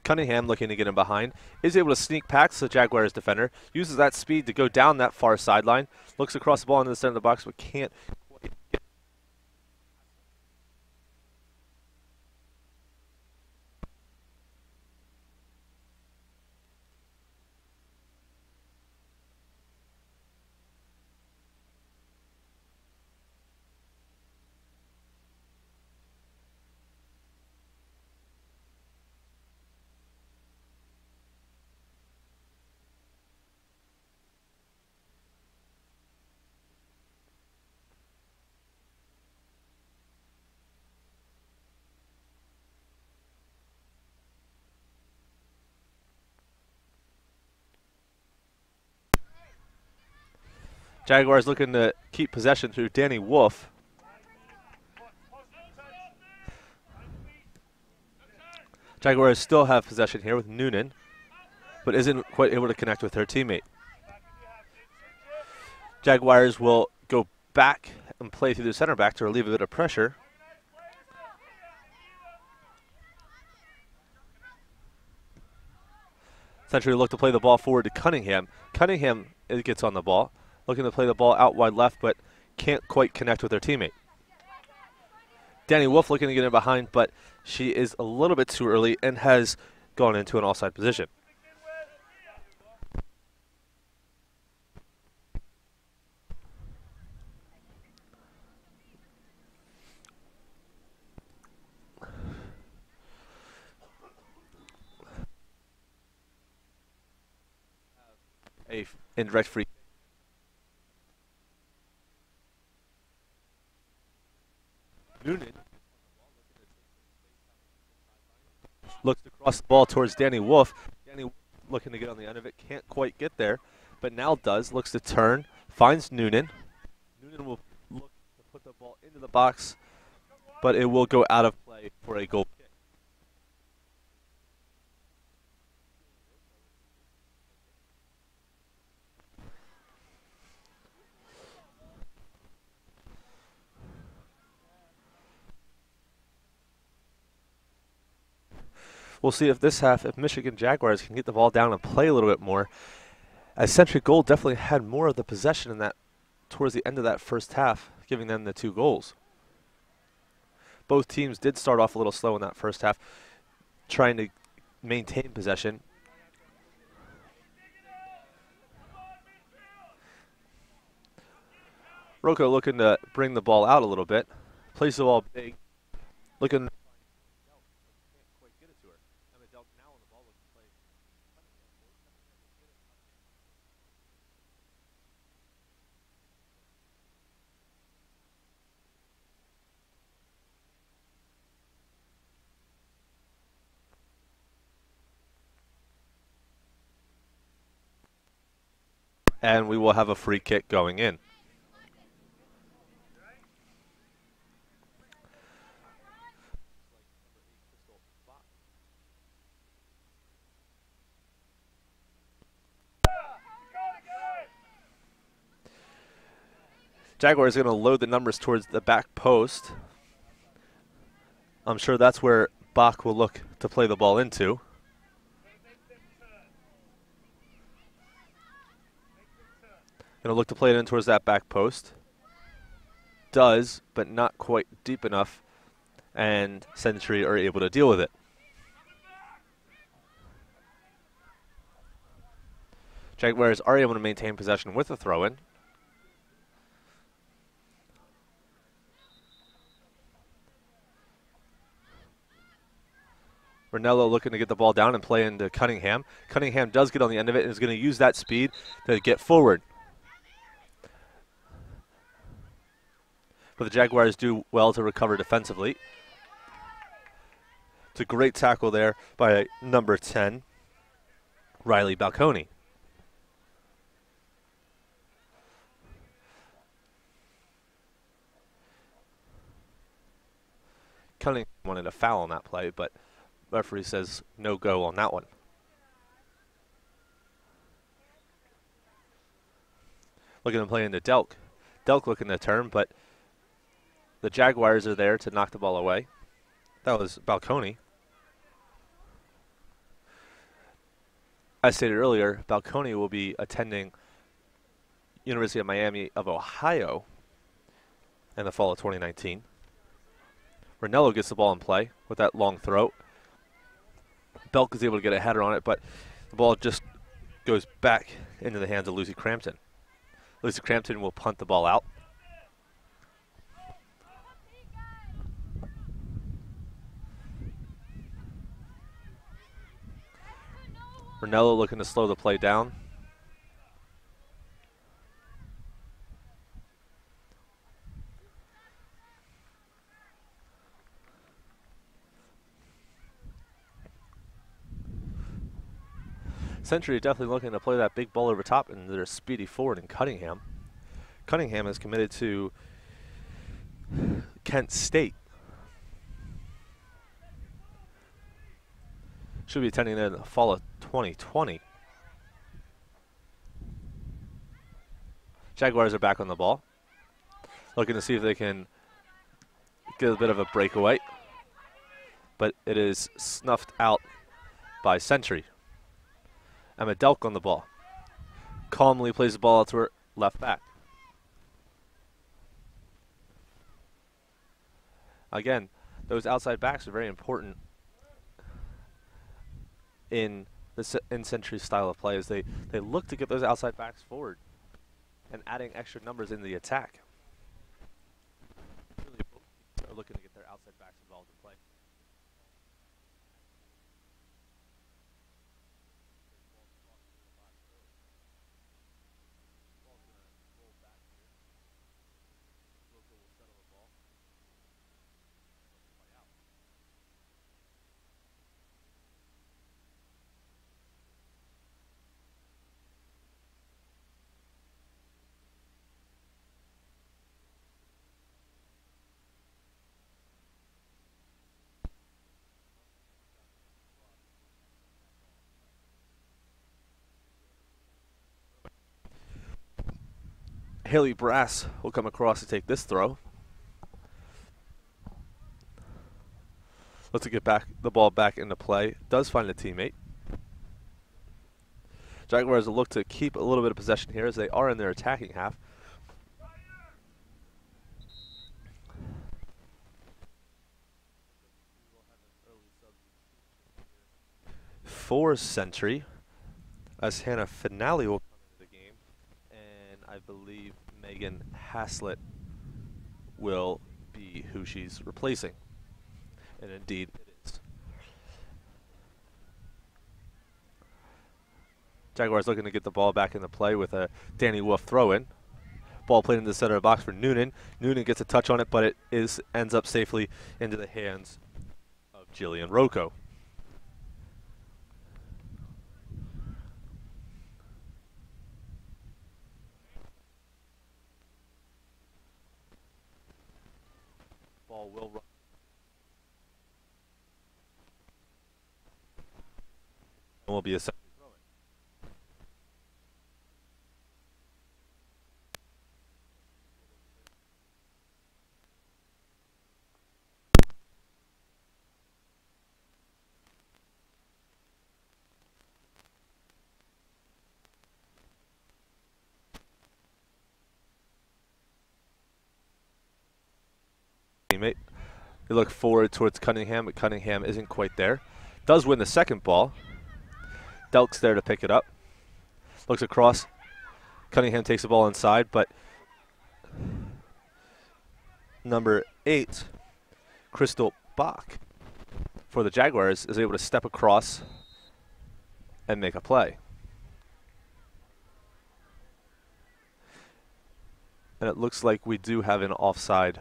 Cunningham looking to get him behind, is able to sneak past the Jaguars defender, uses that speed to go down that far sideline, looks across the ball into the center of the box, but can't quite get. Jaguars looking to keep possession through Danny Wolf. Jaguars still have possession here with Noonan, but isn't quite able to connect with her teammate. Jaguars will go back and play through the center back to relieve a bit of pressure. Century look to play the ball forward to Cunningham. Cunningham gets on the ball, looking to play the ball out wide left, but can't quite connect with her teammate. Danny Wolf looking to get in behind, but she is a little bit too early and has gone into an offside position. A indirect free. Noonan looks to cross the ball towards Danny Wolf. Danny looking to get on the end of it, can't quite get there, but now does. Looks to turn, finds Noonan. Noonan will look to put the ball into the box, but it will go out of play for a goal kick. We'll see if this half, if Michigan Jaguars can get the ball down and play a little bit more. As Century Gold definitely had more of the possession in that towards the end of that first half, giving them the 2 goals. Both teams did start off a little slow in that first half, trying to maintain possession. Rocco looking to bring the ball out a little bit, plays the ball big, looking. And we will have a free kick going in. Jaguars are going to load the numbers towards the back post. I'm sure that's where Bach will look to play the ball into. Going to look to play it in towards that back post. Does, but not quite deep enough, and Century are able to deal with it. Jaguars are able to maintain possession with a throw-in. Ranello looking to get the ball down and play into Cunningham. Cunningham does get on the end of it and is going to use that speed to get forward. But the Jaguars do well to recover defensively. It's a great tackle there by number 10, Riley Balconi. Cunningham wanted a foul on that play, but referee says no go on that one. Looking to play into Delk. Delk looking to turn, but the Jaguars are there to knock the ball away. That was Balconi. As stated earlier, Balconi will be attending University of Miami of Ohio in the fall of 2019. Ranello gets the ball in play with that long throw. Belk is able to get a header on it, but the ball just goes back into the hands of Lucy Crampton. Lucy Crampton will punt the ball out. Ranello looking to slow the play down. Century definitely looking to play that big ball over top, and there's speedy forward in Cunningham. Cunningham is committed to Kent State. Should be attending in the fall of 2020. Jaguars are back on the ball. Looking to see if they can get a bit of a breakaway. But it is snuffed out by Century. Emma Delk on the ball. Calmly plays the ball out to her left back. Again, those outside backs are very important in Century's style of play, as they look to get those outside backs forward and adding extra numbers in the attack. Really, both teams are looking to get their outside backs involved in play. Haley Brass will come across to take this throw. Looks to get the ball back into play. Does find a teammate. Jaguars will look to keep a little bit of possession here as they are in their attacking half. For Century, as Hannah Finale will come into the game, and I believe Megan Haslett will be who she's replacing. And indeed it is. Jaguars looking to get the ball back into play with a Danny Wolf throw-in. Ball played into the center of the box for Noonan. Noonan gets a touch on it, but it ends up safely into the hands of Jillian Rocco. Ball will run. Will be a second throw-in. Teammate. They look forward towards Cunningham, but Cunningham isn't quite there. Does win the second ball. Delk's there to pick it up. looks across. Cunningham takes the ball inside, but number 8, Crystal Bach, for the Jaguars, is able to step across and make a play. And it looks like we do have an offside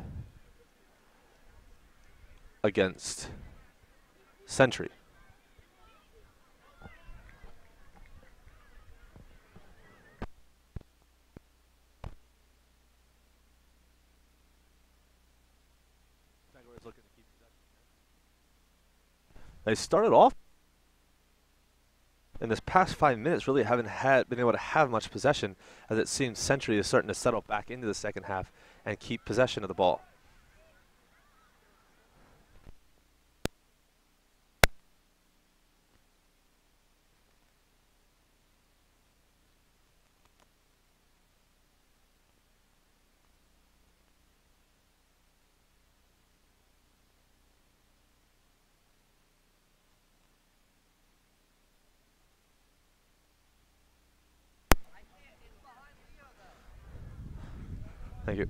against Century. They started off in this past 5 minutes, really haven't been able to have much possession, as it seems Century is starting to settle back into the second half and keep possession of the ball. Thank you.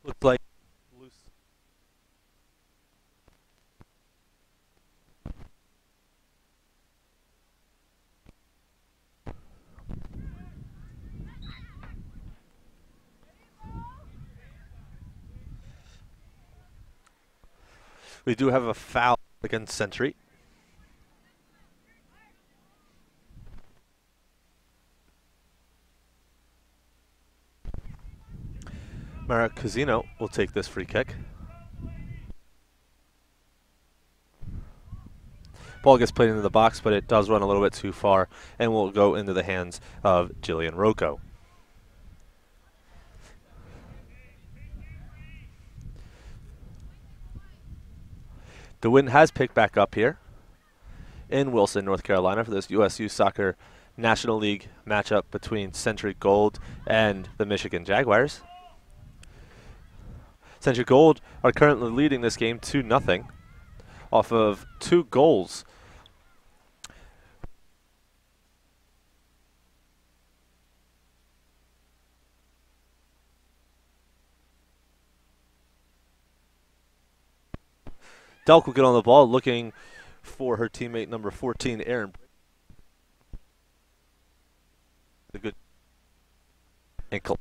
Looks like loose. We do have a foul against Century. Mara Casino will take this free kick. Ball gets played into the box, but it does run a little bit too far and will go into the hands of Jillian Rocco. The wind has picked back up here in Wilson, North Carolina, for this USU Soccer National League matchup between Century Gold and the Michigan Jaguars. Century Gold are currently leading this game 2-0 off of 2 goals. Delk will get on the ball, looking for her teammate number 14, Aaron. The good ankle.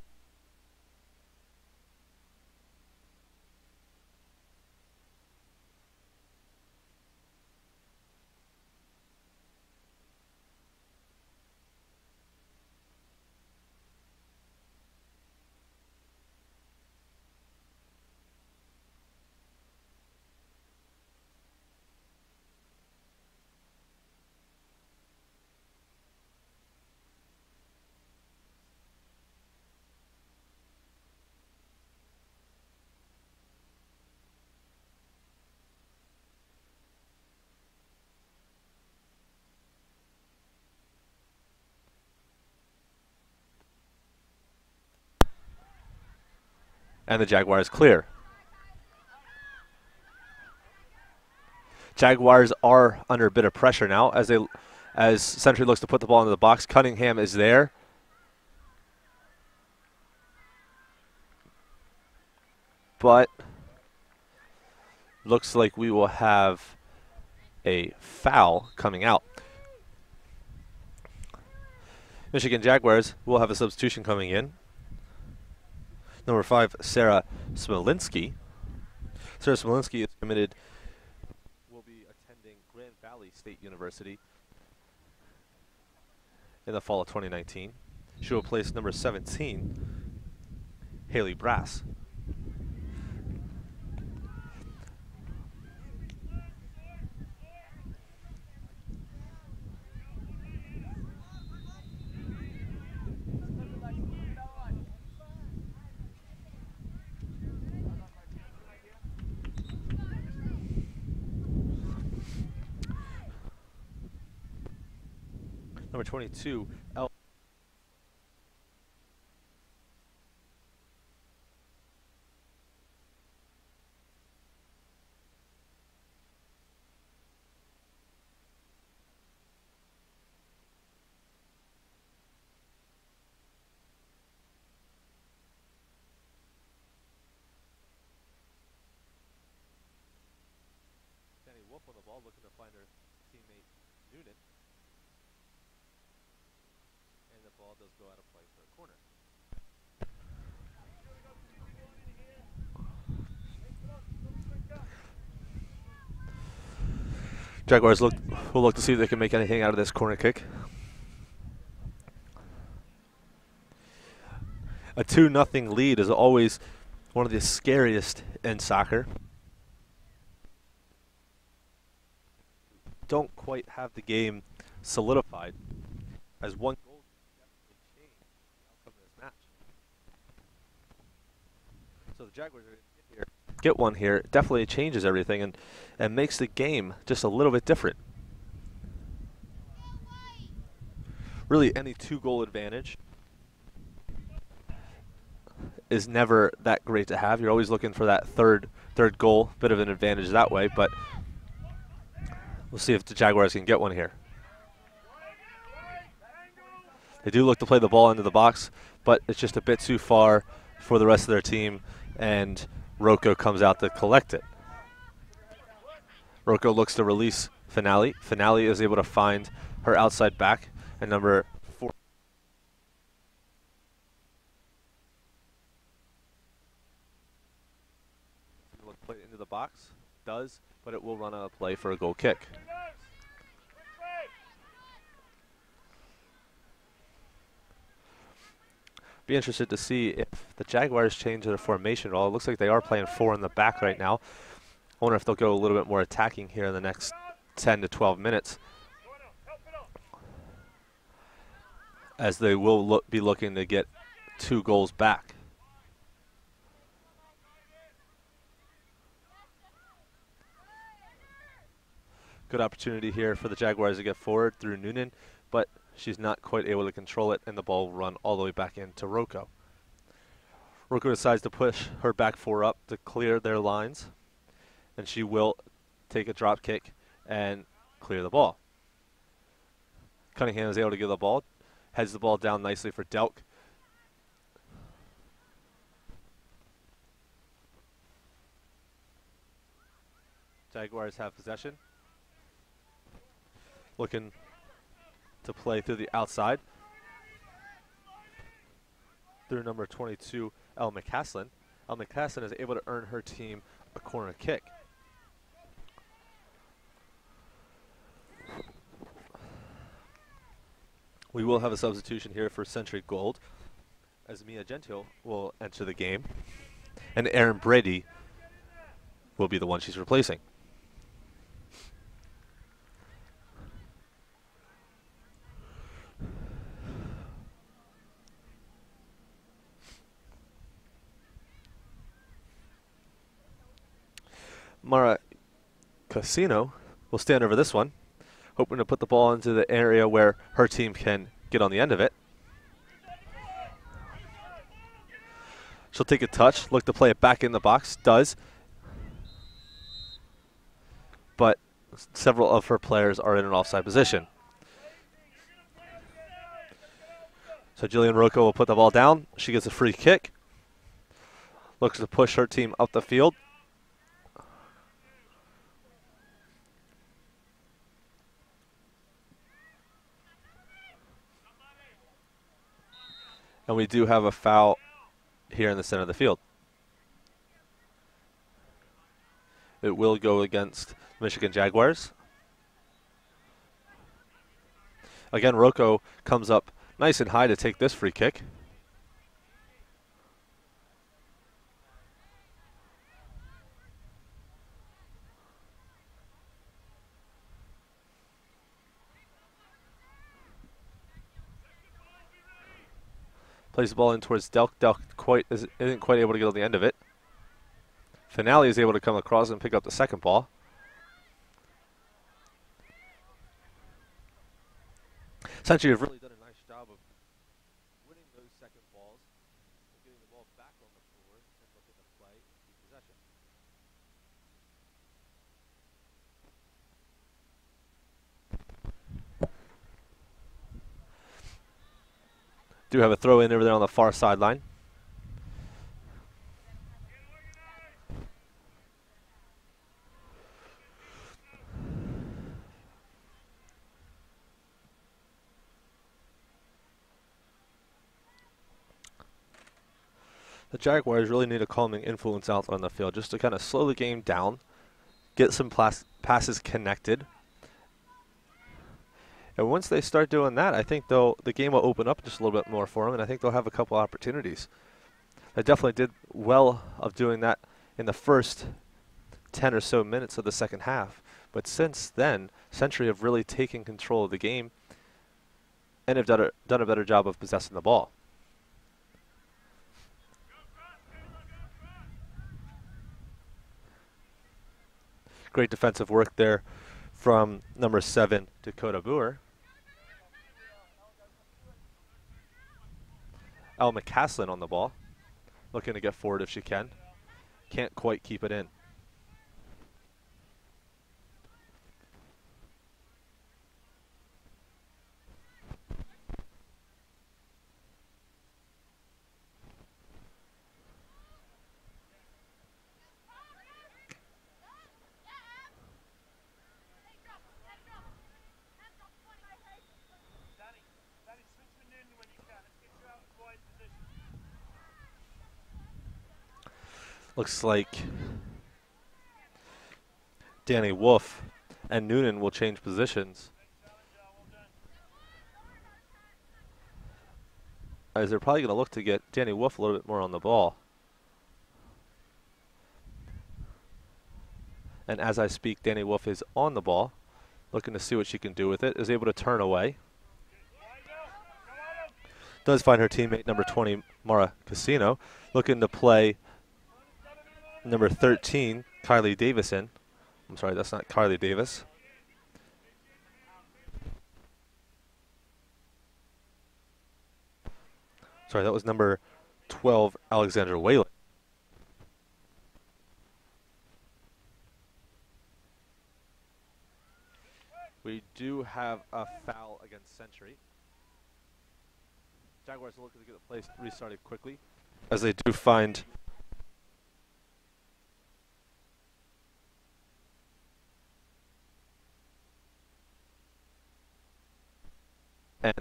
And the Jaguars clear. Jaguars are under a bit of pressure now as Century looks to put the ball into the box. Cunningham is there. But looks like we will have a foul coming out. Michigan Jaguars will have a substitution coming in. Number 5, Sarah Smolinski. Sarah Smolinski is committed, will be attending Grand Valley State University in the fall of 2019. She will place number 17, Haley Brass. Number 22, on the ball, looking to find her teammate Noonan. And the ball does go out of play for a corner. Jaguars will look to see if they can make anything out of this corner kick. A 2-0 lead is always one of the scariest in soccer. Don't quite have the game solidified, as one goal can definitely change the outcome of this match. So the Jaguars are going to get one here. It definitely changes everything and makes the game just a little bit different. Really, any 2-goal advantage is never that great to have. You're always looking for that third goal, bit of an advantage that way, but we'll see if the Jaguars can get one here. They do look to play the ball into the box, but it's just a bit too far for the rest of their team, and Rocco comes out to collect it. Rocco looks to release Finale. Finale is able to find her outside back, and number 4. Look, play it into the box. Does, but it will run out of play for a goal kick. Be interested to see if the Jaguars change their formation at all. It looks like they are playing 4 in the back right now. I wonder if they'll go a little bit more attacking here in the next 10 to 12 minutes, as they will be looking to get 2 goals back. Good opportunity here for the Jaguars to get forward through Noonan, but she's not quite able to control it, and the ball will run all the way back into Rocco. Rocco decides to push her back 4 up to clear their lines, and she will take a drop kick and clear the ball. Cunningham is able to get the ball, heads the ball down nicely for Delk. Jaguars have possession. Looking to play through the outside through number 22, Elle McCaslin. Elle McCaslin is able to earn her team a corner kick. We will have a substitution here for Century Gold, as Mia Gentile will enter the game, and Erin Brady will be the one she's replacing. Mara Casino will stand over this one, hoping to put the ball into the area where her team can get on the end of it. She'll take a touch, look to play it back in the box, does. But several of her players are in an offside position. So Jillian Rocco will put the ball down. She gets a free kick. Looks to push her team up the field. And we do have a foul here in the center of the field. It will go against Michigan Jaguars. Again, Rocco comes up nice and high to take this free kick. Plays the ball in towards Delk. Delk isn't quite able to get on the end of it. Finale is able to come across and pick up the second ball. Century have really done a nice job of winning those second balls and getting the ball back on the floor and looking to play and keep possession. Do have a throw in over there on the far sideline. The Jaguars really need a calming influence out on the field just to kind of slow the game down, get some passes connected. And once they start doing that, I think the game will open up just a little bit more for them, and I think they'll have a couple opportunities. They definitely did well of doing that in the first 10 or so minutes of the second half. But since then, Century have really taken control of the game and have done a better job of possessing the ball. Great defensive work there from number 7, Dakota Boer. Elle McCaslin on the ball, looking to get forward if she can. Can't quite keep it in. Looks like Danny Wolf and Noonan will change positions, as they're probably going to look to get Danny Wolf a little bit more on the ball. And as I speak, Danny Wolf is on the ball, looking to see what she can do with it, is able to turn away. Does find her teammate, number 20, Mara Casino, looking to play number 13, Kylie Davison. I'm sorry, that's not Kylie Davis. Sorry, that was number 12, Alexandra Whalen. We do have a foul against Century. Jaguars are looking to get the play restarted quickly, as they do find and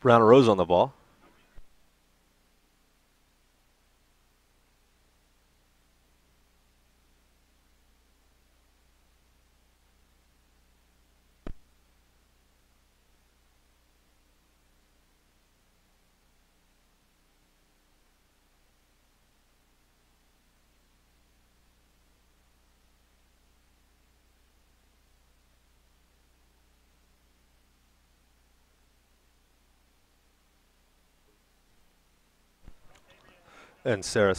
Brown Rose on the ball. And Sarah.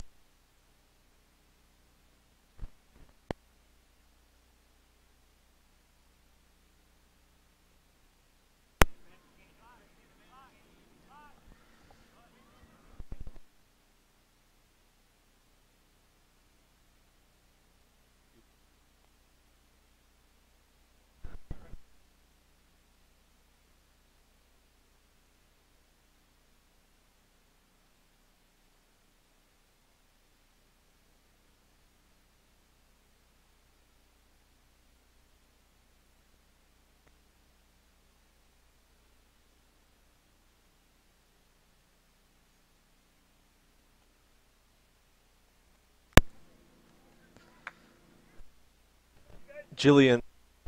Jillian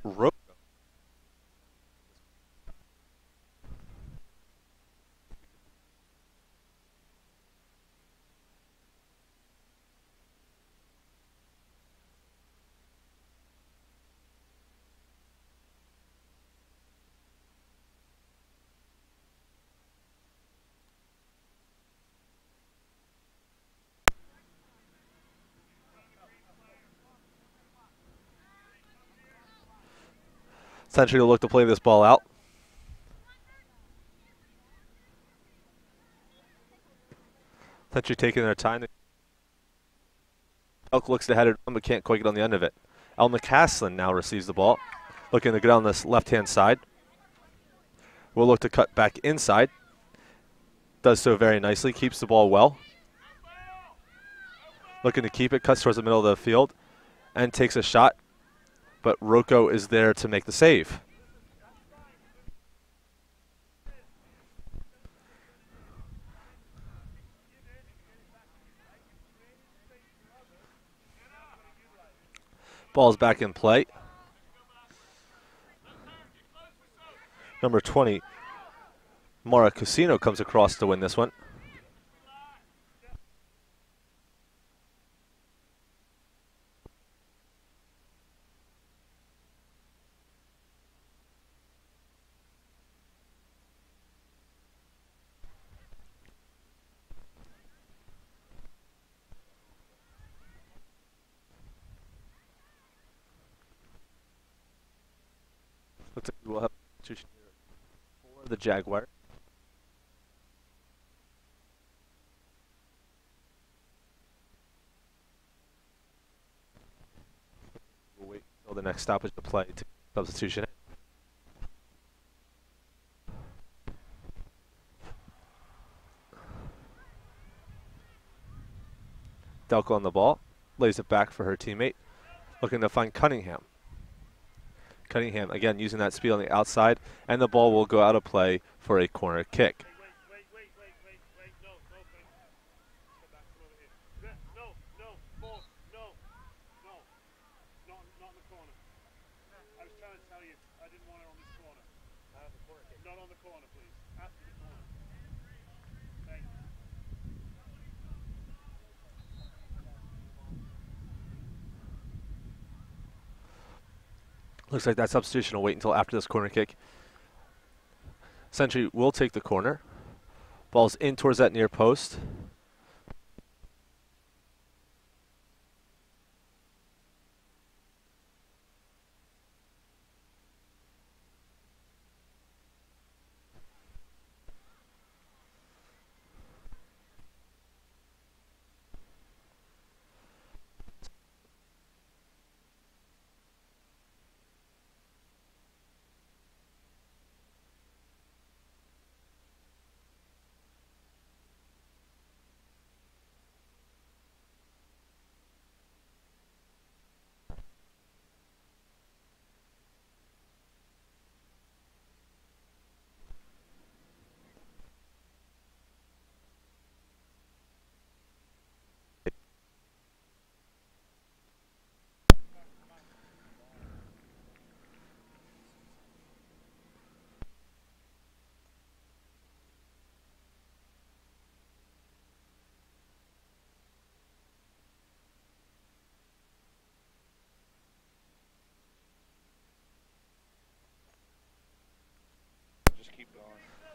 Rowe. Century will look to play this ball out. Century taking their time. Elk looks to head it on, but can't quite get on the end of it. Elle McCaslin now receives the ball, looking to get on this left-hand side. Will look to cut back inside. Does so very nicely, keeps the ball well. Looking to keep it, cuts towards the middle of the field, and takes a shot. But Rocco is there to make the save. Ball's back in play. Number 20, Mara Casino comes across to win this one. Looks like we'll have a substitution here for the Jaguar. We'll wait until the next stoppage to play to substitution in. Delco on the ball, lays it back for her teammate, looking to find Cunningham. Cunningham, again, using that speed on the outside, and the ball will go out of play for a corner kick. Looks like that substitution will wait until after this corner kick. Century will take the corner. Ball's in towards that near post.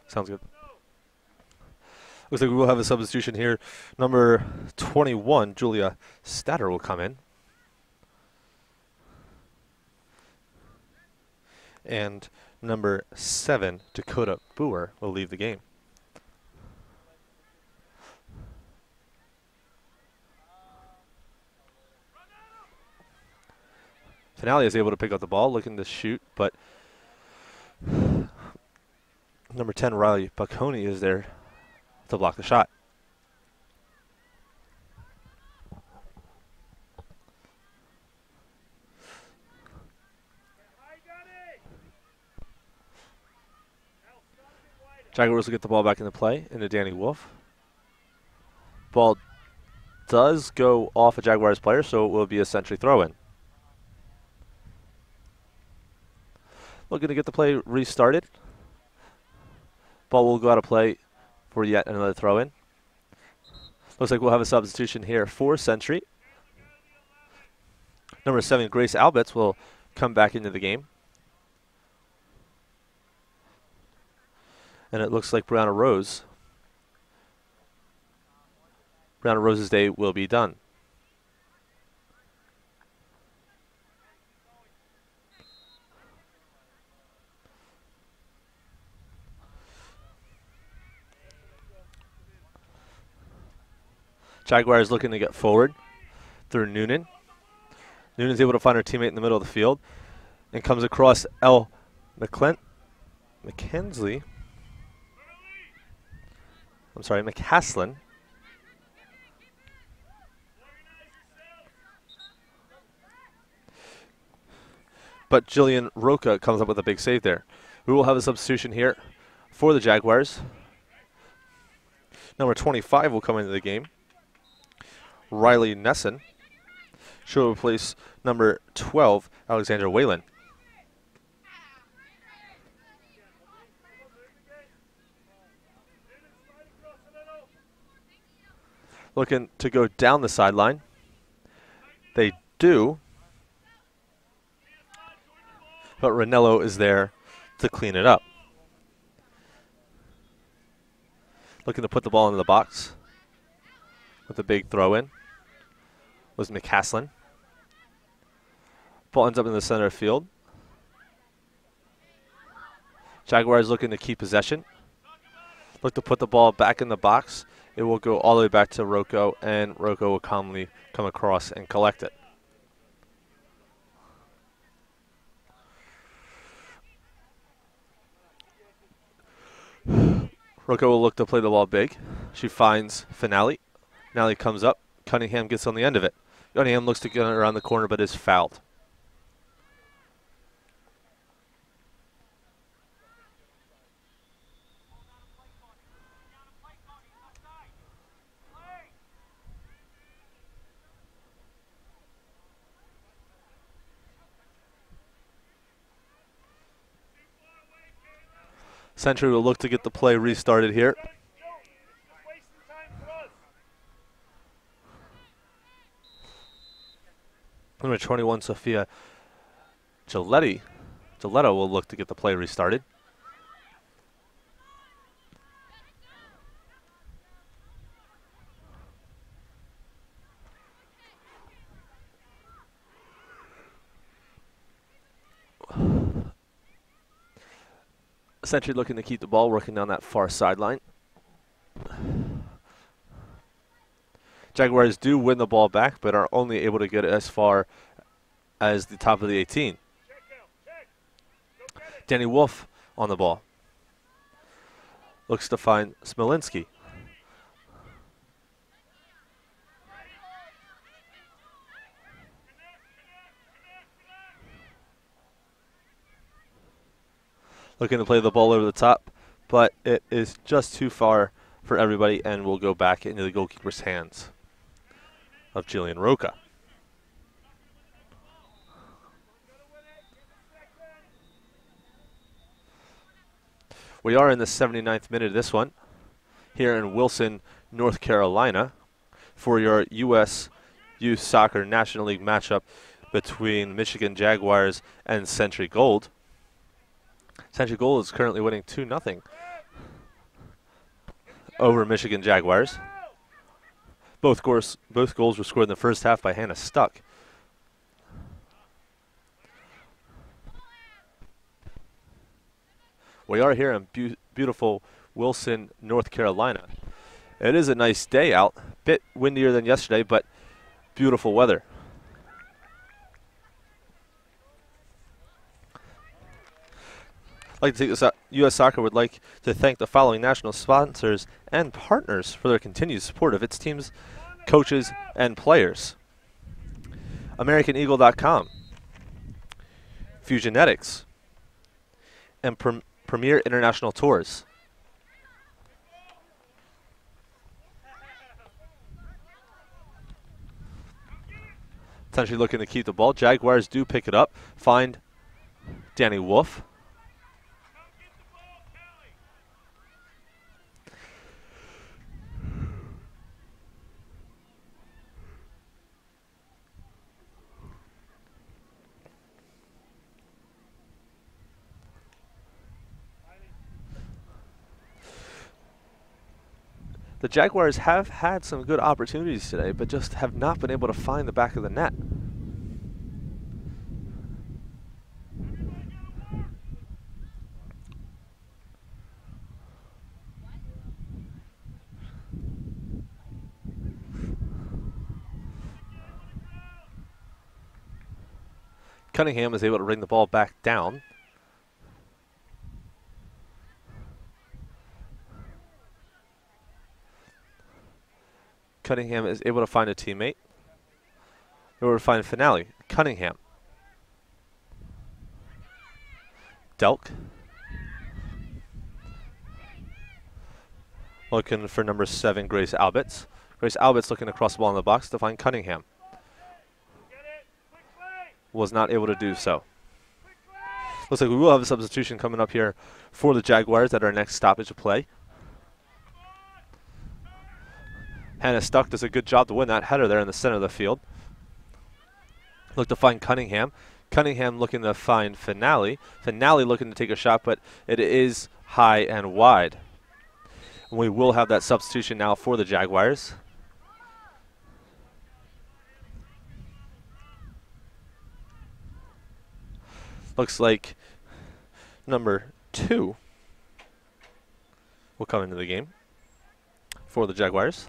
Sounds good. Looks like we will have a substitution here. Number 21, Julia Statter, will come in. And number 7, Dakota Boer, will leave the game. Finale is able to pick up the ball, looking to shoot, but number 10, Riley Bucconey, is there to block the shot. Jaguars will get the ball back into play into Danny Wolf. Ball does go off a Jaguars player, so it will be a Century throw-in. Looking to get the play restarted. Ball will go out of play for yet another throw-in. Looks like we'll have a substitution here for Century. Number 7, Grace Albets, will come back into the game. And it looks like Brianna Rose's day will be done. Jaguars looking to get forward through Noonan. Noonan's able to find her teammate in the middle of the field and comes across McCaslin. But Jillian Roca comes up with a big save there. We will have a substitution here for the Jaguars. Number 25 will come into the game. Riley Nesson She'll replace number 12, Alexandra Whalen. Looking to go down the sideline. They do. But Ranello is there to clean it up. Looking to put the ball into the box with a big throw in was McCaslin. Ball ends up in the center of field. Jaguars looking to keep possession. Look to put the ball back in the box. It will go all the way back to Rocco, and Rocco will calmly come across and collect it. Rocco will look to play the ball big. She finds Finale. Finale comes up. Cunningham gets on the end of it. Cunningham looks to get around the corner, but is fouled. Century will look to get the play restarted here. Number 21, Sophia Giletto will look to get the play restarted. Century looking to keep the ball, working down that far sideline. Jaguars do win the ball back, but are only able to get it as far as the top of the 18. Danny Wolf on the ball. Looks to find Smolinski. Looking to play the ball over the top, but it is just too far for everybody and will go back into the goalkeeper's hands of Jillian Roca. We are in the 79th minute of this one here in Wilson, North Carolina for your U.S. Youth Soccer National League matchup between Michigan Jaguars and Century Gold. Century Gold is currently winning 2-0 over Michigan Jaguars. Both goals were scored in the first half by Hannah Stuck. We are here in beautiful Wilson, North Carolina. It is a nice day out, a bit windier than yesterday, but beautiful weather. I'd like to take this out. U.S. Soccer would like to thank the following national sponsors and partners for their continued support of its teams, coaches, and players. AmericanEagle.com, Fusionetics, and Premier International Tours. Essentially looking to keep the ball. Jaguars do pick it up. Find Danny Wolf. The Jaguars have had some good opportunities today, but just have not been able to find the back of the net. Cunningham is able to bring the ball back down. Cunningham is able to find a teammate. Able to find Finale. Cunningham. Delk. Looking for number 7, Grace Alberts. Grace Alberts looking across the ball in the box to find Cunningham. was not able to do so. Looks like we will have a substitution coming up here for the Jaguars at our next stoppage of play. Hannah Stuck does a good job to win that header there in the center of the field. Look to find Cunningham. Cunningham looking to find Finale. Finale looking to take a shot, but it is high and wide. And we will have that substitution now for the Jaguars. Looks like number 2 will come into the game for the Jaguars.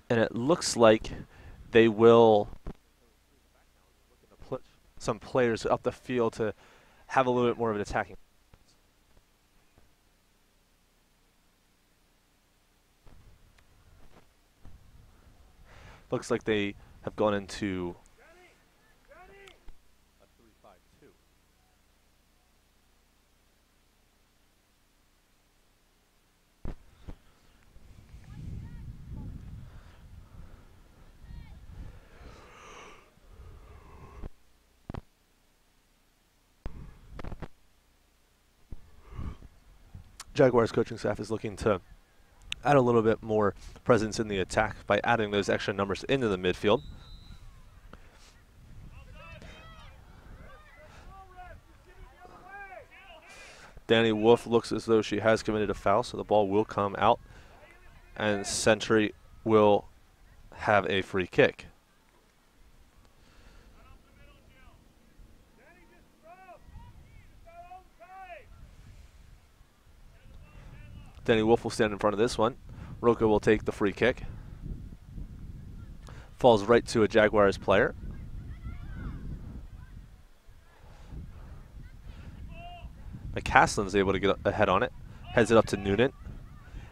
And it looks like they will put some players up the field to have a little bit more of an attacking. Looks like they have gone into a 3-5-2. Jaguars coaching staff is looking to add a little bit more presence in the attack by adding those extra numbers into the midfield. Danny Wolf looks as though she has committed a foul, so the ball will come out, and Century will have a free kick. Danny Wolf will stand in front of this one. Rocco will take the free kick. Falls right to a Jaguars player. McCaslin's able to get ahead on it. Heads it up to Noonan.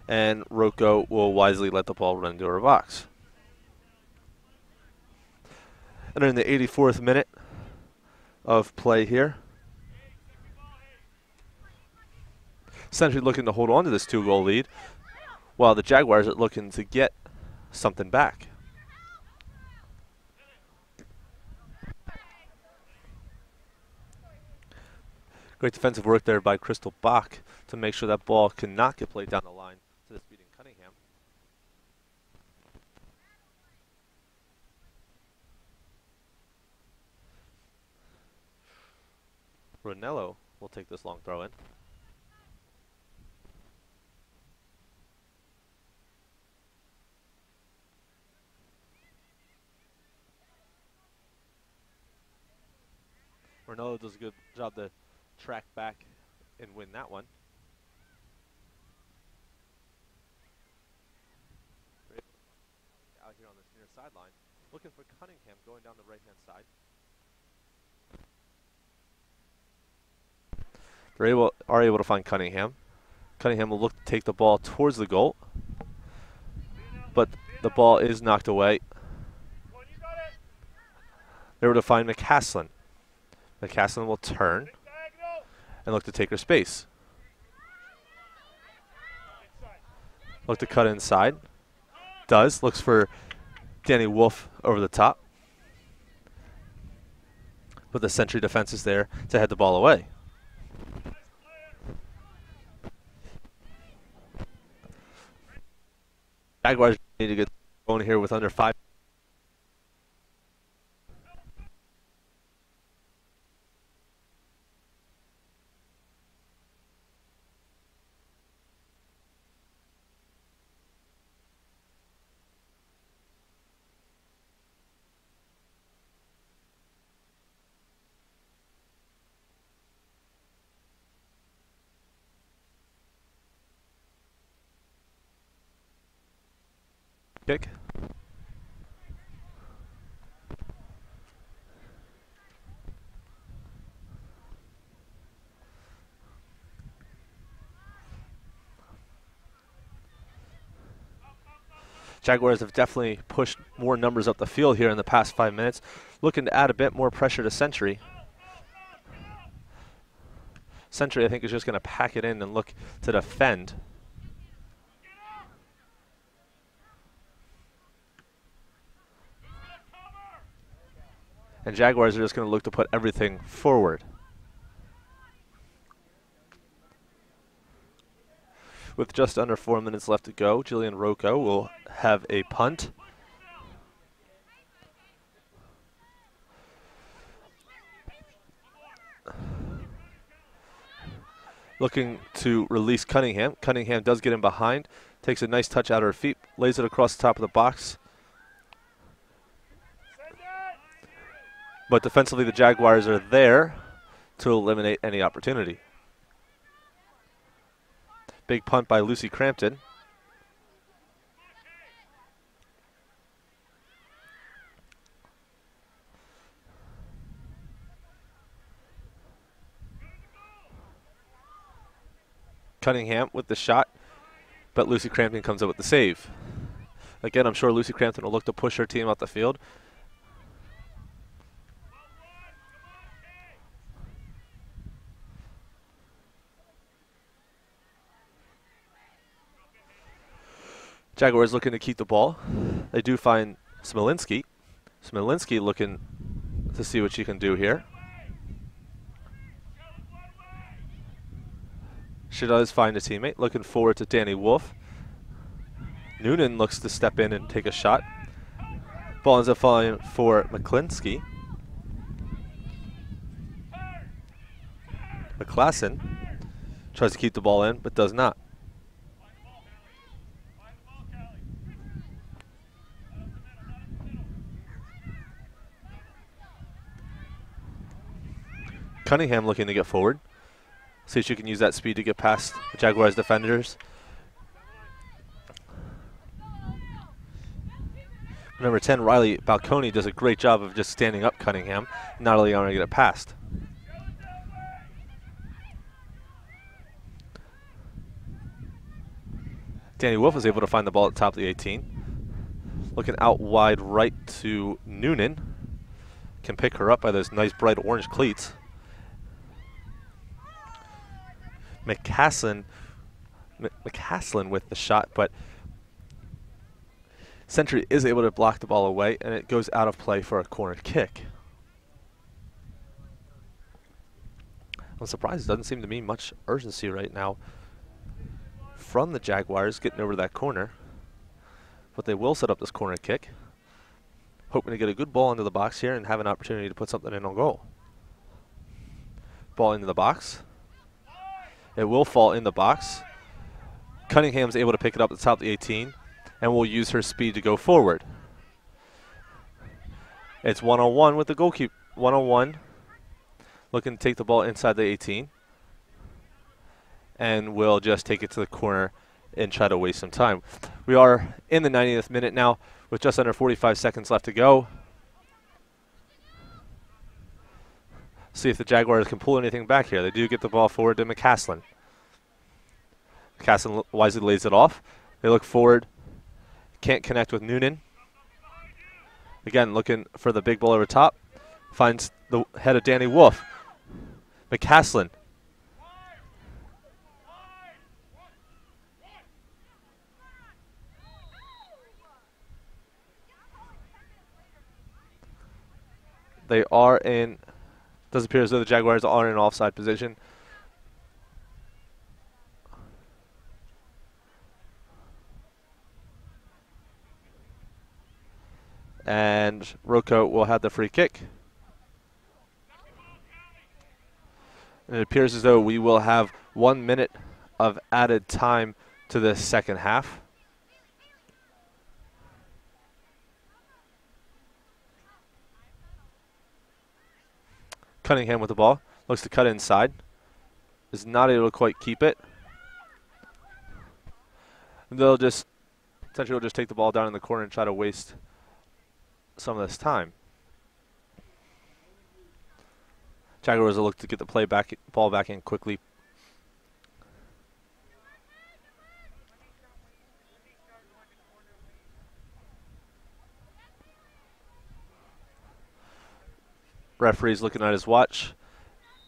And Rocco will wisely let the ball run into her box. And in the 84th minute of play here, Century looking to hold on to this 2-goal lead, while the Jaguars are looking to get something back. Great defensive work there by Crystal Bach to make sure that ball cannot get played down the line to the speeding Cunningham. Ronello will take this long throw in. Ronello does a good job to track back and win that one. Out here on this near sideline, looking for Cunningham going down the right-hand side. They are able to find Cunningham. Cunningham will look to take the ball towards the goal, but the ball is knocked away. They were to find McCaslin. McCaslin will turn and look to take her space. Look to cut inside. Does. Looks for Danny Wolf over the top. But the Century defense is there to head the ball away. Jaguars need to get going here with under 5. Kick. Jaguars have definitely pushed more numbers up the field here in the past 5 minutes, looking to add a bit more pressure to Century. Century, I think, is just going to pack it in and look to defend. And Jaguars are just going to look to put everything forward. With just under 4 minutes left to go, Jillian Rocco will have a punt. Looking to release Cunningham. Cunningham does get in behind, takes a nice touch out of her feet, lays it across the top of the box. But defensively, the Jaguars are there to eliminate any opportunity. Big punt by Lucy Crampton. Cunningham with the shot, but Lucy Crampton comes up with the save. Again, I'm sure Lucy Crampton will look to push her team out the field. Jaguars looking to keep the ball. They do find Smolinski. Smolinski looking to see what she can do here. She does find a teammate. Looking forward to Danny Wolf. Noonan looks to step in and take a shot. Ball ends up falling for McClinsky. McClassen tries to keep the ball in, but does not. Cunningham looking to get forward. See if she can use that speed to get past the Jaguars defenders. Number 10, Riley Balconi, does a great job of just standing up Cunningham, not only allowing her to get it past. Danny Wolf was able to find the ball at the top of the 18. Looking out wide right to Noonan. Can pick her up by those nice bright orange cleats. McCaslin with the shot, but Century is able to block the ball away, and it goes out of play for a corner kick. I'm surprised. It doesn't seem to be much urgency right now from the Jaguars getting over that corner, but they will set up this corner kick, hoping to get a good ball into the box here and have an opportunity to put something in on goal. Ball into the box. It will fall in the box. Cunningham's able to pick it up at the top of the 18 and will use her speed to go forward. It's one-on-one with the goalkeeper. One-on-one. Looking to take the ball inside the 18. And will just take it to the corner and try to waste some time. We are in the 90th minute now with just under 45 seconds left to go. See if the Jaguars can pull anything back here. They do get the ball forward to McCaslin. McCaslin wisely lays it off. They look forward. Can't connect with Noonan. Again, looking for the big ball over top. Finds the head of Danny Wolf. McCaslin. They are in... Does appear as though the Jaguars are in an offside position. And Rocco will have the free kick. And it appears as though we will have 1 minute of added time to the second half. Cunningham with the ball. Looks to cut inside. Is not able to quite keep it. And they'll just, essentially, will just take the ball down in the corner and try to waste some of this time. Jaguars will look to get the ball back in quickly. Referee's looking at his watch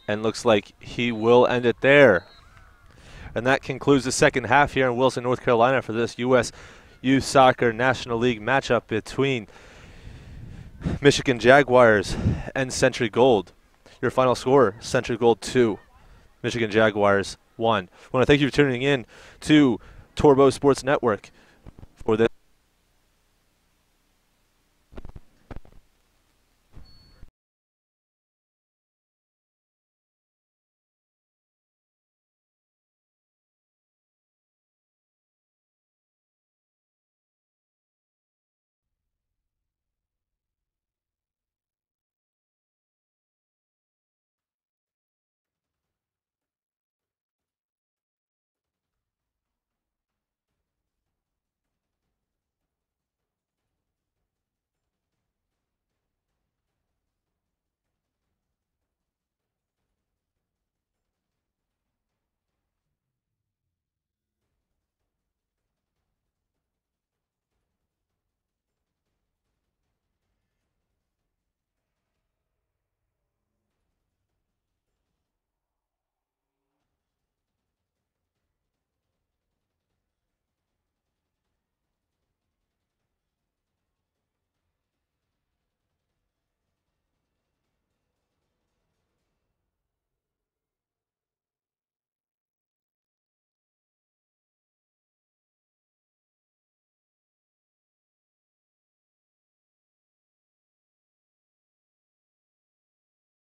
and looks like he will end it there. And that concludes the second half here in Wilson, North Carolina for this U.S. Youth Soccer National League matchup between Michigan Jaguars and Century Gold. Your final score, Century Gold 2, Michigan Jaguars 1. I want to thank you for tuning in to Torbo Sports Network.